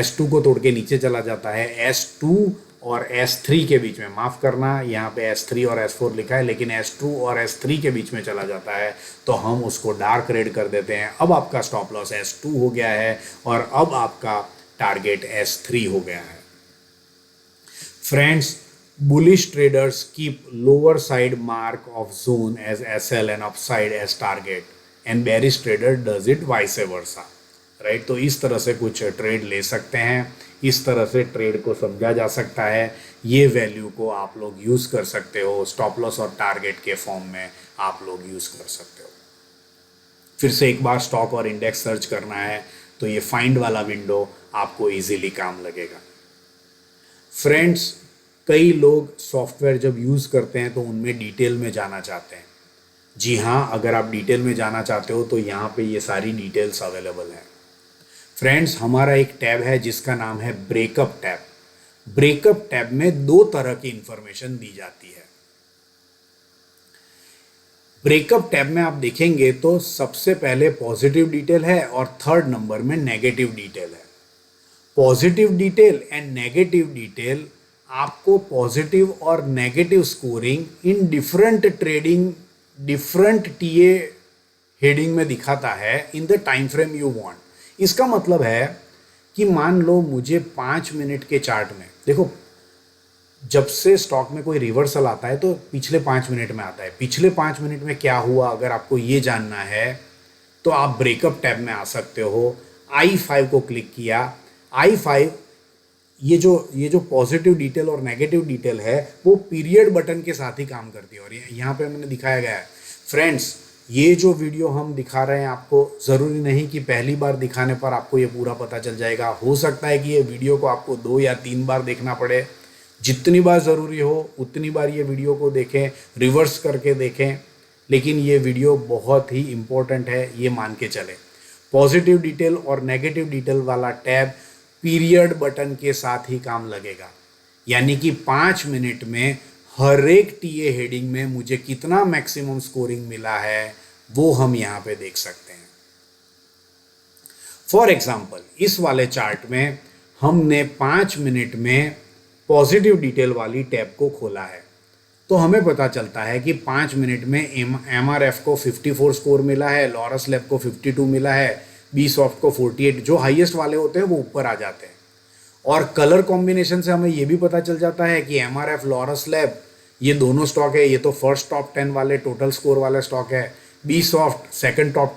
S2 को तोड़ के नीचे चला जाता है। S2 और S3 के बीच में, माफ़ करना यहाँ पे S3 और S4 लिखा है, लेकिन S2 और S3 के बीच में चला जाता है तो हम उसको डार्क रेड कर देते हैं। अब आपका स्टॉप लॉस S2 हो गया है और अब आपका टारगेट S3 हो गया है। Friends, bullish traders keep lower side mark of zone as SL and upside as target, and bearish trader does it vice versa, right. तो इस तरह से कुछ ट्रेड ले सकते हैं, इस तरह से ट्रेड को समझा जा सकता है। ये वैल्यू को आप लोग यूज़ कर सकते हो, स्टॉप लॉस और टारगेट के फॉर्म में आप लोग यूज़ कर सकते हो। फिर से एक बार स्टॉक और इंडेक्स सर्च करना है तो ये फाइंड वाला विंडो आपको इजीली काम लगेगा। फ्रेंड्स, कई लोग सॉफ्टवेयर जब यूज़ करते हैं तो उनमें डिटेल में जाना चाहते हैं। जी हाँ, अगर आप डिटेल में जाना चाहते हो तो यहाँ पे ये सारी डिटेल्स अवेलेबल हैं। फ्रेंड्स, हमारा एक टैब है जिसका नाम है ब्रेकअप टैब। ब्रेकअप टैब में 2 तरह की इंफॉर्मेशन दी जाती है। ब्रेकअप टैब में आप देखेंगे तो सबसे पहले पॉजिटिव डिटेल है और 3rd नंबर में नेगेटिव डिटेल है। Positive detail and negative detail आपको पॉजिटिव और negative scoring in different trading, different TA heading में दिखाता है in the time frame you want. इसका मतलब है कि मान लो मुझे 5 मिनट के चार्ट में, देखो जब से स्टॉक में कोई रिवर्सल आता है तो पिछले 5 मिनट में आता है। पिछले 5 मिनट में क्या हुआ अगर आपको ये जानना है तो आप ब्रेकअप टैब में आ सकते हो। I5 को क्लिक किया। I5 ये जो पॉजिटिव डिटेल और नेगेटिव डिटेल है वो पीरियड बटन के साथ ही काम करती है और यहाँ पे मैंने दिखाया गया है। फ्रेंड्स, ये जो वीडियो हम दिखा रहे हैं आपको, ज़रूरी नहीं कि पहली बार दिखाने पर आपको ये पूरा पता चल जाएगा। हो सकता है कि ये वीडियो को आपको 2 या 3 बार देखना पड़े। जितनी बार ज़रूरी हो उतनी बार ये वीडियो को देखें, रिवर्स करके देखें, लेकिन ये वीडियो बहुत ही इम्पोर्टेंट है, ये मान के चलें। पॉजिटिव डिटेल और नेगेटिव डिटेल वाला टैब पीरियड बटन के साथ ही काम लगेगा, यानी कि 5 मिनट में हर एक टीए हेडिंग में मुझे कितना मैक्सिमम स्कोरिंग मिला है वो हम यहाँ पे देख सकते हैं। फॉर एग्जाम्पल इस वाले चार्ट में हमने 5 मिनट में पॉजिटिव डिटेल वाली टैब को खोला है, तो हमें पता चलता है कि 5 मिनट में MRF को 54 स्कोर मिला है, लॉरस लैब को 52 मिला है, बी सॉफ्ट को 48, जो हाईएस्ट वाले होते हैं वो ऊपर आ जाते हैं। और कलर कॉम्बिनेशन से हमें ये भी पता चल जाता है कि MRF, लॉरस लैब ये दोनों स्टॉक है, ये तो फर्स्ट टॉप 10 वाले टोटल स्कोर वाला स्टॉक है, बी सॉफ्ट सेकंड टॉप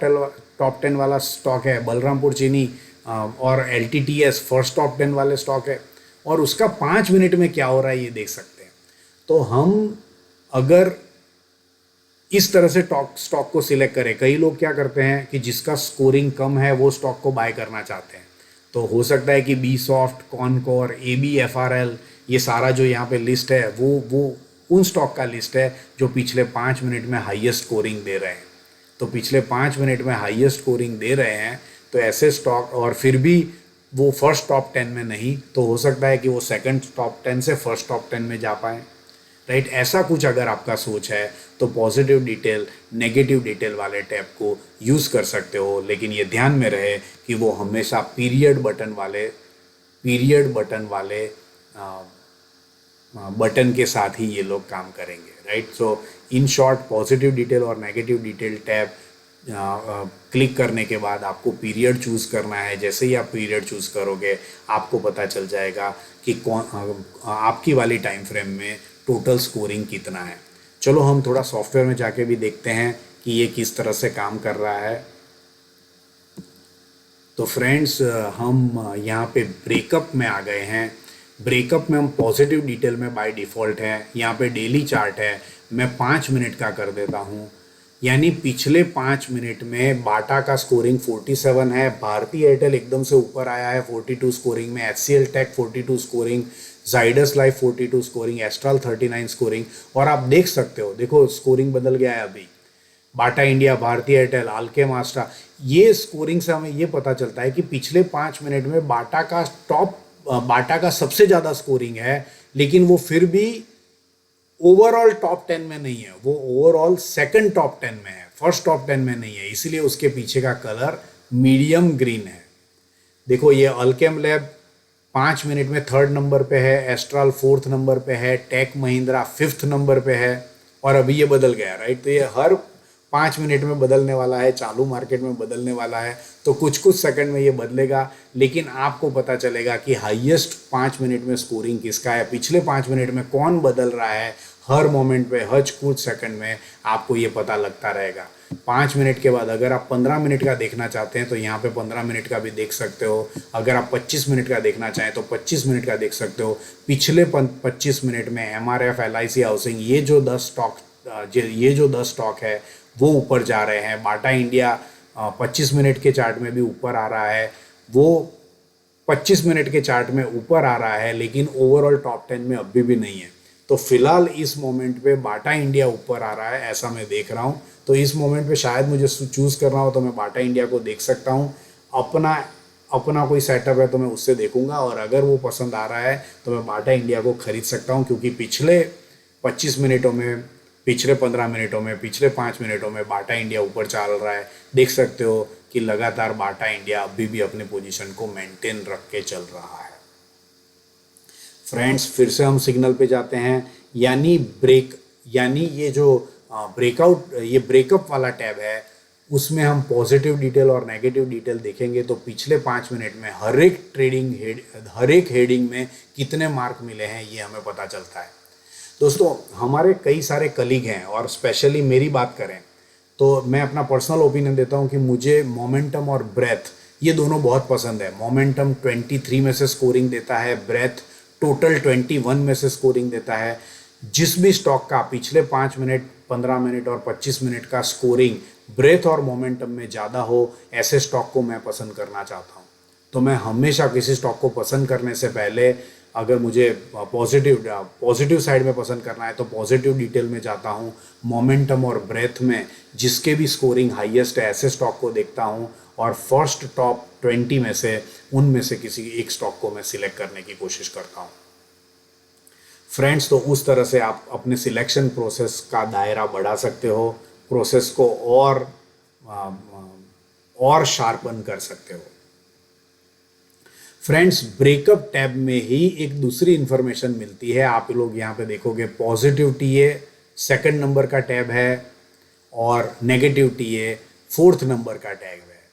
10 वाला स्टॉक है, बलरामपुर चीनी और LTTS फर्स्ट टॉप 10 वाले स्टॉक है, और उसका 5 मिनट में क्या हो रहा है ये देख सकते हैं। तो हम अगर इस तरह से स्टॉक को सिलेक्ट करें, कई लोग क्या करते हैं कि जिसका स्कोरिंग कम है वो स्टॉक को बाय करना चाहते हैं, तो हो सकता है कि बी सॉफ्ट, कॉनकोर, ABFRL ये सारा जो यहाँ पे लिस्ट है वो उन स्टॉक का लिस्ट है जो पिछले 5 मिनट में हाईएस्ट स्कोरिंग दे रहे हैं। तो पिछले 5 मिनट में हाईएस्ट स्कोरिंग दे रहे हैं तो ऐसे स्टॉक, और फिर भी वो फर्स्ट टॉप 10 में नहीं, तो हो सकता है कि वो सेकंड टॉप 10 से फर्स्ट टॉप 10 में जा पाए, राइट। ऐसा कुछ अगर आपका सोच है तो पॉजिटिव डिटेल, नेगेटिव डिटेल वाले टैब को यूज़ कर सकते हो, लेकिन ये ध्यान में रहे कि वो हमेशा पीरियड बटन वाले बटन के साथ ही ये लोग काम करेंगे, right. So in short, positive detail और नेगेटिव डिटेल टैब क्लिक करने के बाद आपको पीरियड चूज़ करना है। जैसे ही आप पीरियड चूज़ करोगे आपको पता चल जाएगा कि कौन आपकी वाली टाइम फ्रेम में टोटल स्कोरिंग कितना है। चलो हम थोड़ा सॉफ्टवेयर में जाके भी देखते हैं कि ये किस तरह से काम कर रहा है। तो फ्रेंड्स, हम यहाँ पे ब्रेकअप में आ गए हैं। ब्रेकअप में हम पॉजिटिव डिटेल में बाय डिफ़ॉल्ट है, यहाँ पे डेली चार्ट है, मैं 5 मिनट का कर देता हूँ। यानी पिछले 5 मिनट में बाटा का स्कोरिंग 47 है, भारती एयरटेल एकदम से ऊपर आया है 42 स्कोरिंग में, HCL Tech 42 scoring, Zydus Life 42 scoring, Astral 39 scoring. और आप देख सकते हो, देखो स्कोरिंग बदल गया है अभी। Bata India, Bharti Airtel, Alkem Astra, ये स्कोरिंग से हमें ये पता चलता है कि पिछले 5 मिनट में बाटा का सबसे ज़्यादा स्कोरिंग है, लेकिन वो फिर भी ओवरऑल टॉप 10 में नहीं है, वो ओवरऑल सेकंड टॉप 10 में है, फर्स्ट टॉप 10 में नहीं है, इसलिए उसके पीछे का कलर मीडियम ग्रीन है। देखो ये अल्केम लैब 5 मिनट में 3rd नंबर पे है, एस्ट्रल 4th नंबर पे है, टेक महिंद्रा 5th नंबर पे है, और अभी ये बदल गया, राइट। तो ये हर 5 मिनट में बदलने वाला है, चालू मार्केट में बदलने वाला है, तो कुछ सेकंड में ये बदलेगा, लेकिन आपको पता चलेगा कि हाईएस्ट 5 मिनट में स्कोरिंग किसका है, पिछले 5 मिनट में कौन बदल रहा है, हर मोमेंट पे, हर कुछ सेकंड में आपको ये पता लगता रहेगा। 5 मिनट के बाद अगर आप 15 मिनट का देखना चाहते हैं तो यहाँ पे 15 मिनट का भी देख सकते हो। अगर आप 25 मिनट का देखना चाहें तो 25 मिनट का देख सकते हो। पिछले 25 मिनट में MRF, LIC हाउसिंग, ये जो 10 स्टॉक है वो ऊपर जा रहे हैं। बाटा इंडिया 25 मिनट के चार्ट में भी ऊपर आ रहा है, वो 25 मिनट के चार्ट में ऊपर आ रहा है, लेकिन ओवरऑल टॉप 10 में अभी भी नहीं है। तो फिलहाल इस मोमेंट पे बाटा इंडिया ऊपर आ रहा है, ऐसा मैं देख रहा हूँ। तो इस मोमेंट पे शायद मुझे चूज़ करना हो तो मैं बाटा इंडिया को देख सकता हूँ। अपना कोई सेटअप है तो मैं उससे देखूंगा, और अगर वो पसंद आ रहा है तो मैं बाटा इंडिया को खरीद सकता हूँ, क्योंकि पिछले 25 मिनटों में, पिछले 15 मिनटों में, पिछले 5 मिनटों में बाटा इंडिया ऊपर चल रहा है। देख सकते हो कि लगातार बाटा इंडिया अभी भी अपने पोजीशन को मेंटेन रख के चल रहा है। फ्रेंड्स, फिर से हम सिग्नल पे जाते हैं, यानी ये जो ये ब्रेकअप वाला टैब है, उसमें हम पॉजिटिव डिटेल और नेगेटिव डिटेल देखेंगे तो पिछले 5 मिनट में हर एक हेडिंग में कितने मार्क मिले हैं ये हमें पता चलता है। दोस्तों, हमारे कई सारे कलीग हैं, और स्पेशली मेरी बात करें तो मैं अपना पर्सनल ओपिनियन देता हूं कि मुझे मोमेंटम और ब्रेथ ये दोनों बहुत पसंद है। मोमेंटम 23 में से स्कोरिंग देता है, ब्रेथ टोटल 21 में से स्कोरिंग देता है। जिस भी स्टॉक का पिछले 5 मिनट, 15 मिनट और 25 मिनट का स्कोरिंग ब्रेथ और मोमेंटम में ज़्यादा हो, ऐसे स्टॉक को मैं पसंद करना चाहता हूँ। तो मैं हमेशा किसी स्टॉक को पसंद करने से पहले, अगर मुझे पॉजिटिव साइड में पसंद करना है तो पॉजिटिव डिटेल में जाता हूँ। मोमेंटम और ब्रेथ में जिसके भी स्कोरिंग हाईएस्ट है ऐसे स्टॉक को देखता हूँ, और फर्स्ट टॉप 20 में से उनमें से किसी एक स्टॉक को मैं सिलेक्ट करने की कोशिश करता हूँ। फ्रेंड्स, तो उस तरह से आप अपने सिलेक्शन प्रोसेस का दायरा बढ़ा सकते हो, प्रोसेस को आ, और शार्पन कर सकते हो। फ्रेंड्स, ब्रेकअप टैब में ही एक दूसरी इंफॉर्मेशन मिलती है। आप लोग यहाँ पे देखोगे पॉजिटिव टीए सेकंड नंबर का टैब है और नेगेटिव टीए फोर्थ नंबर का टैब है।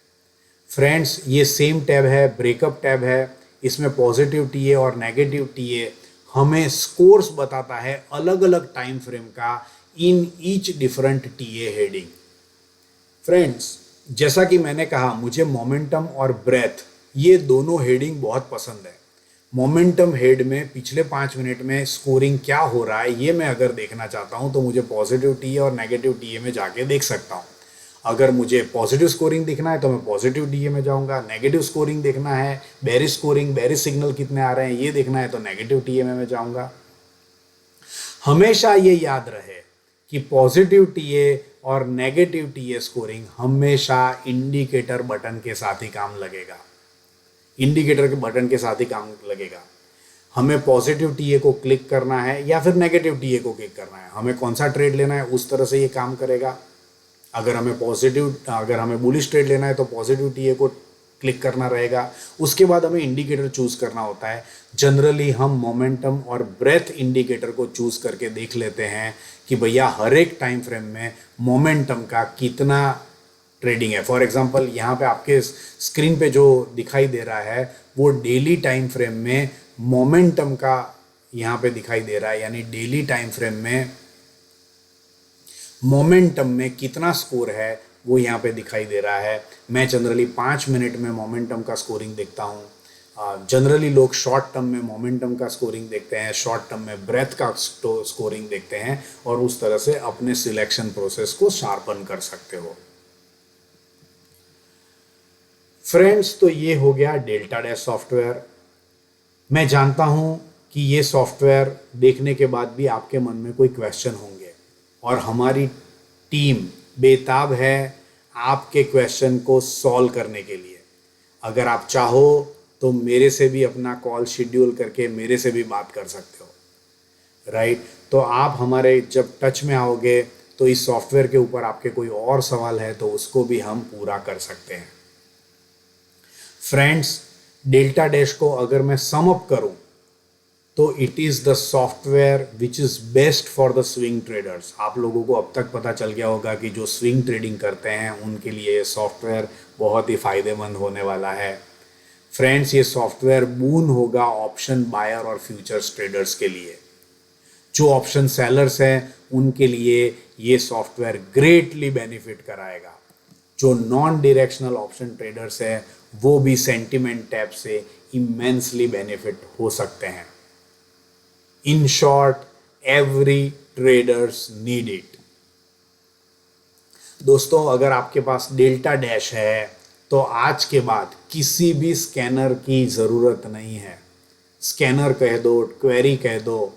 फ्रेंड्स, ये सेम टैब है, ब्रेकअप टैब है। इसमें पॉजिटिव टीए और नेगेटिव टीए हमें स्कोर्स बताता है अलग अलग टाइम फ्रेम का in each different TA heading. Friends, जैसा कि मैंने कहा, मुझे मोमेंटम और ब्रेथ ये दोनों हेडिंग बहुत पसंद है। मोमेंटम हेड में पिछले 5 मिनट में स्कोरिंग क्या हो रहा है ये मैं अगर देखना चाहता हूँ तो मुझे पॉजिटिव टीए और नेगेटिव टीए में जाके देख सकता हूँ। अगर मुझे पॉजिटिव स्कोरिंग देखना है तो मैं पॉजिटिव टीए में जाऊँगा, नेगेटिव स्कोरिंग देखना है, बेरिश स्कोरिंग, बेरिश सिग्नल कितने आ रहे हैं ये देखना है तो नेगेटिव टीए में मैं जाऊँगा। हमेशा ये याद रहे कि पॉजिटिव टीए और नेगेटिव टीए स्कोरिंग हमेशा इंडिकेटर बटन के साथ ही काम लगेगा, इंडिकेटर के बटन के साथ ही काम लगेगा। हमें पॉजिटिव टीए को क्लिक करना है या फिर नेगेटिव टीए को क्लिक करना है, हमें कौन सा ट्रेड लेना है उस तरह से ये काम करेगा। अगर हमें बुलिश ट्रेड लेना है तो पॉजिटिव टीए को क्लिक करना रहेगा। उसके बाद हमें इंडिकेटर चूज करना होता है। जनरली हम मोमेंटम और ब्रेथ इंडिकेटर को चूज करके देख लेते हैं कि भैया हर एक टाइम फ्रेम में मोमेंटम का कितना ट्रेडिंग है। फॉर एग्जांपल, यहाँ पे आपके स्क्रीन पे जो दिखाई दे रहा है वो डेली टाइम फ्रेम में मोमेंटम का यहाँ पे दिखाई दे रहा है, यानी डेली टाइम फ्रेम में मोमेंटम में कितना स्कोर है वो यहाँ पे दिखाई दे रहा है। मैं जनरली 5 मिनट में मोमेंटम का स्कोरिंग देखता हूँ। जनरली लोग शॉर्ट टर्म में मोमेंटम का स्कोरिंग देखते हैं, शॉर्ट टर्म में ब्रेथ का स्कोरिंग देखते हैं और उस तरह से अपने सिलेक्शन प्रोसेस को शार्पन कर सकते हो। फ्रेंड्स, तो ये हो गया डेल्टा डैश सॉफ्टवेयर। मैं जानता हूँ कि ये सॉफ्टवेयर देखने के बाद भी आपके मन में कोई क्वेश्चन होंगे और हमारी टीम बेताब है आपके क्वेश्चन को सॉल्व करने के लिए। अगर आप चाहो तो मेरे से भी अपना कॉल शेड्यूल करके मेरे से भी बात कर सकते हो, राइट। तो आप हमारे जब टच में आओगे तो इस सॉफ्टवेयर के ऊपर आपके कोई और सवाल है तो उसको भी हम पूरा कर सकते हैं। फ्रेंड्स, डेल्टा डैश को अगर मैं सम अप करूं तो it is the software which is best for the swing traders. आप लोगों को अब तक पता चल गया होगा कि जो स्विंग ट्रेडिंग करते हैं उनके लिए ये सॉफ्टवेयर बहुत ही फ़ायदेमंद होने वाला है। फ्रेंड्स, ये सॉफ्टवेयर बून होगा ऑप्शन बायर और फ्यूचर्स ट्रेडर्स के लिए। जो ऑप्शन सेलर्स हैं उनके लिए ये सॉफ्टवेयर ग्रेटली बेनिफिट कराएगा। जो नॉन डायरेक्शनल ऑप्शन ट्रेडर्स हैं वो भी सेंटिमेंट टैब से इमेंसली बेनिफिट हो सकते हैं। In short, every traders need it. दोस्तों, अगर आपके पास डेल्टा डैश है तो आज के बाद किसी भी स्कैनर की ज़रूरत नहीं है। स्कैनर कह दो, क्वेरी कह दो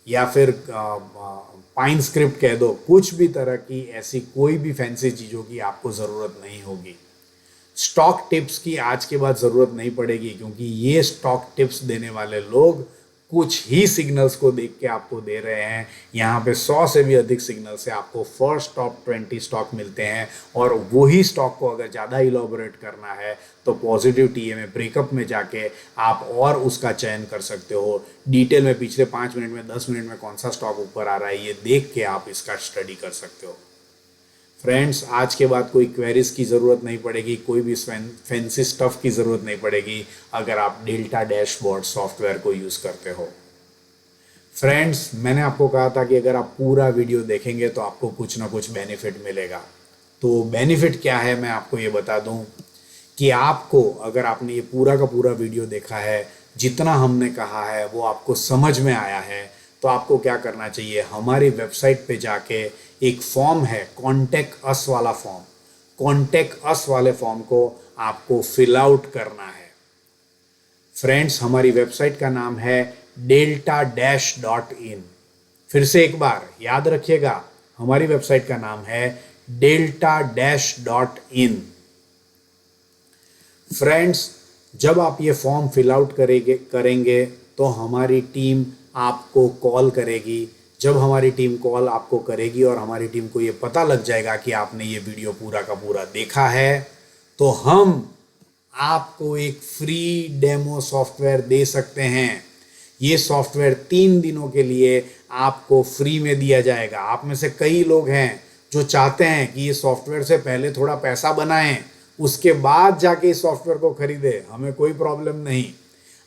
या फिर पाइन स्क्रिप्ट कह दो, कुछ भी तरह की ऐसी कोई भी फैंसी चीज़ों की आपको ज़रूरत नहीं होगी। स्टॉक टिप्स की आज के बाद ज़रूरत नहीं पड़ेगी क्योंकि ये स्टॉक टिप्स देने वाले लोग कुछ ही सिग्नल्स को देख के आपको दे रहे हैं। यहाँ पे 100 से भी अधिक सिग्नल से आपको फर्स्ट टॉप 20 स्टॉक मिलते हैं और वही स्टॉक को अगर ज़्यादा इलॉबरेट करना है तो पॉजिटिव टीए में ब्रेकअप में जाके आप और उसका चयन कर सकते हो। डिटेल में पिछले 5 मिनट में 10 मिनट में कौन सा स्टॉक ऊपर आ रहा है ये देख के आप इसका स्टडी कर सकते हो। फ्रेंड्स, आज के बाद कोई क्वेरीज की ज़रूरत नहीं पड़ेगी, कोई भी फैंसी स्टफ़ की ज़रूरत नहीं पड़ेगी अगर आप डेल्टा डैशबोर्ड सॉफ्टवेयर को यूज़ करते हो। फ्रेंड्स, मैंने आपको कहा था कि अगर आप पूरा वीडियो देखेंगे तो आपको कुछ ना कुछ बेनिफिट मिलेगा। तो बेनिफिट क्या है मैं आपको ये बता दूं कि आपको, अगर आपने ये पूरा का पूरा वीडियो देखा है, जितना हमने कहा है वो आपको समझ में आया है, तो आपको क्या करना चाहिए, हमारी वेबसाइट पे जाके एक फॉर्म है कॉन्टेक्ट अस वाला फॉर्म, कॉन्टेक्ट अस वाले फॉर्म को आपको फिल आउट करना है। फ्रेंड्स, हमारी वेबसाइट का नाम है delta-in। फिर से एक बार याद रखिएगा, हमारी वेबसाइट का नाम है delta-in। फ्रेंड्स, जब आप ये फॉर्म फिल आउट करेंगे तो हमारी टीम आपको कॉल करेगी। जब हमारी टीम कॉल आपको करेगी और हमारी टीम को ये पता लग जाएगा कि आपने ये वीडियो पूरा का पूरा देखा है, तो हम आपको एक फ्री डेमो सॉफ्टवेयर दे सकते हैं। ये सॉफ्टवेयर 3 दिनों के लिए आपको फ्री में दिया जाएगा। आप में से कई लोग हैं जो चाहते हैं कि ये सॉफ्टवेयर से पहले थोड़ा पैसा बनाएं, उसके बाद जाके इस सॉफ्टवेयर को खरीदें। हमें कोई प्रॉब्लम नहीं।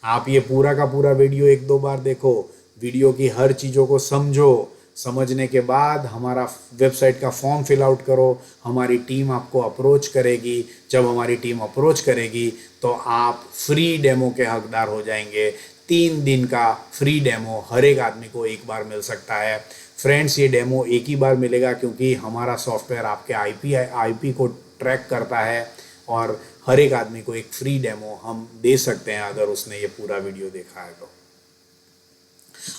आप ये पूरा का पूरा वीडियो 1-2 बार देखो, वीडियो की हर चीज़ों को समझो, समझने के बाद हमारा वेबसाइट का फॉर्म फिल आउट करो। हमारी टीम आपको अप्रोच करेगी। जब हमारी टीम अप्रोच करेगी तो आप फ्री डेमो के हकदार हो जाएंगे। 3 दिन का फ्री डेमो हर एक आदमी को एक बार मिल सकता है। फ्रेंड्स, ये डेमो एक ही बार मिलेगा क्योंकि हमारा सॉफ्टवेयर आपके आईपी को ट्रैक करता है और हर एक आदमी को एक फ्री डेमो हम दे सकते हैं अगर उसने ये पूरा वीडियो देखा है तो।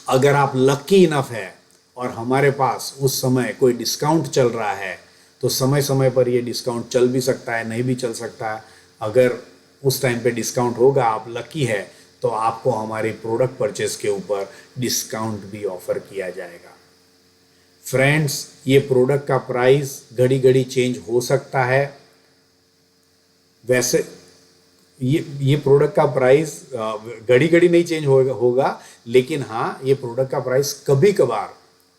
अगर आप लकी इनफ है और हमारे पास उस समय कोई डिस्काउंट चल रहा है तो समय समय पर ये डिस्काउंट चल भी सकता है, नहीं भी चल सकता है। अगर उस टाइम पे डिस्काउंट होगा, आप लकी है, तो आपको हमारी प्रोडक्ट परचेस के ऊपर डिस्काउंट भी ऑफर किया जाएगा। फ्रेंड्स, ये प्रोडक्ट का प्राइस घड़ी घड़ी चेंज हो सकता है। वैसे ये प्रोडक्ट का प्राइस घड़ी घड़ी नहीं चेंज होगा, लेकिन हाँ, ये प्रोडक्ट का प्राइस कभी कभार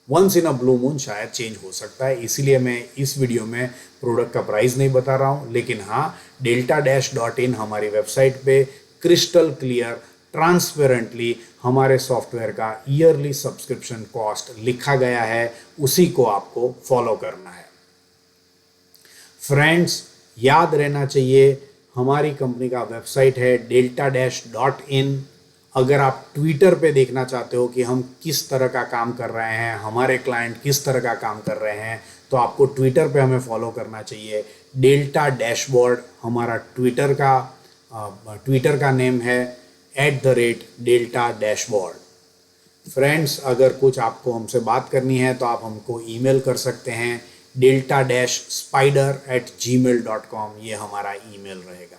once in a blue moon शायद चेंज हो सकता है। इसीलिए मैं इस वीडियो में प्रोडक्ट का प्राइस नहीं बता रहा हूँ। लेकिन हाँ, delta-in हमारी वेबसाइट पे क्रिस्टल क्लियर ट्रांसपेरेंटली हमारे सॉफ्टवेयर का ईयरली सब्सक्रिप्शन कॉस्ट लिखा गया है, उसी को आपको फॉलो करना है। फ्रेंड्स, याद रहना चाहिए, हमारी कंपनी का वेबसाइट है delta-in। अगर आप ट्विटर पे देखना चाहते हो कि हम किस तरह का काम कर रहे हैं, हमारे क्लाइंट किस तरह का काम कर रहे हैं, तो आपको ट्विटर पे हमें फॉलो करना चाहिए। डेल्टा डैशबोर्ड हमारा ट्विटर का नेम है, @delta dashboard। फ्रेंड्स, अगर कुछ आपको हमसे बात करनी है तो आप हमको ईमेल कर सकते हैं, delta-spider@gmail.com, ये हमारा ईमेल रहेगा।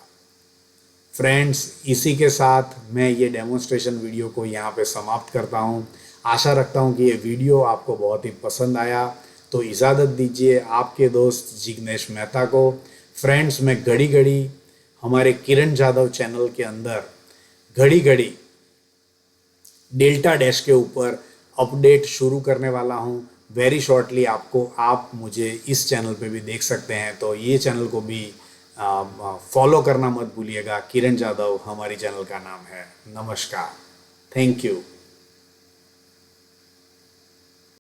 फ्रेंड्स, इसी के साथ मैं ये डेमोन्स्ट्रेशन वीडियो को यहाँ पे समाप्त करता हूँ। आशा रखता हूँ कि ये वीडियो आपको बहुत ही पसंद आया। तो इजाज़त दीजिए आपके दोस्त जिग्नेश मेहता को। फ्रेंड्स, मैं घड़ी घड़ी हमारे किरण जाधव चैनल के अंदर घड़ी घड़ी डेल्टा डैश के ऊपर अपडेट शुरू करने वाला हूँ। वेरी शॉर्टली आप मुझे इस चैनल पे भी देख सकते हैं, तो ये चैनल को भी फॉलो करना मत भूलिएगा। किरण जाधव हमारी चैनल का नाम है। नमस्कार, थैंक यू।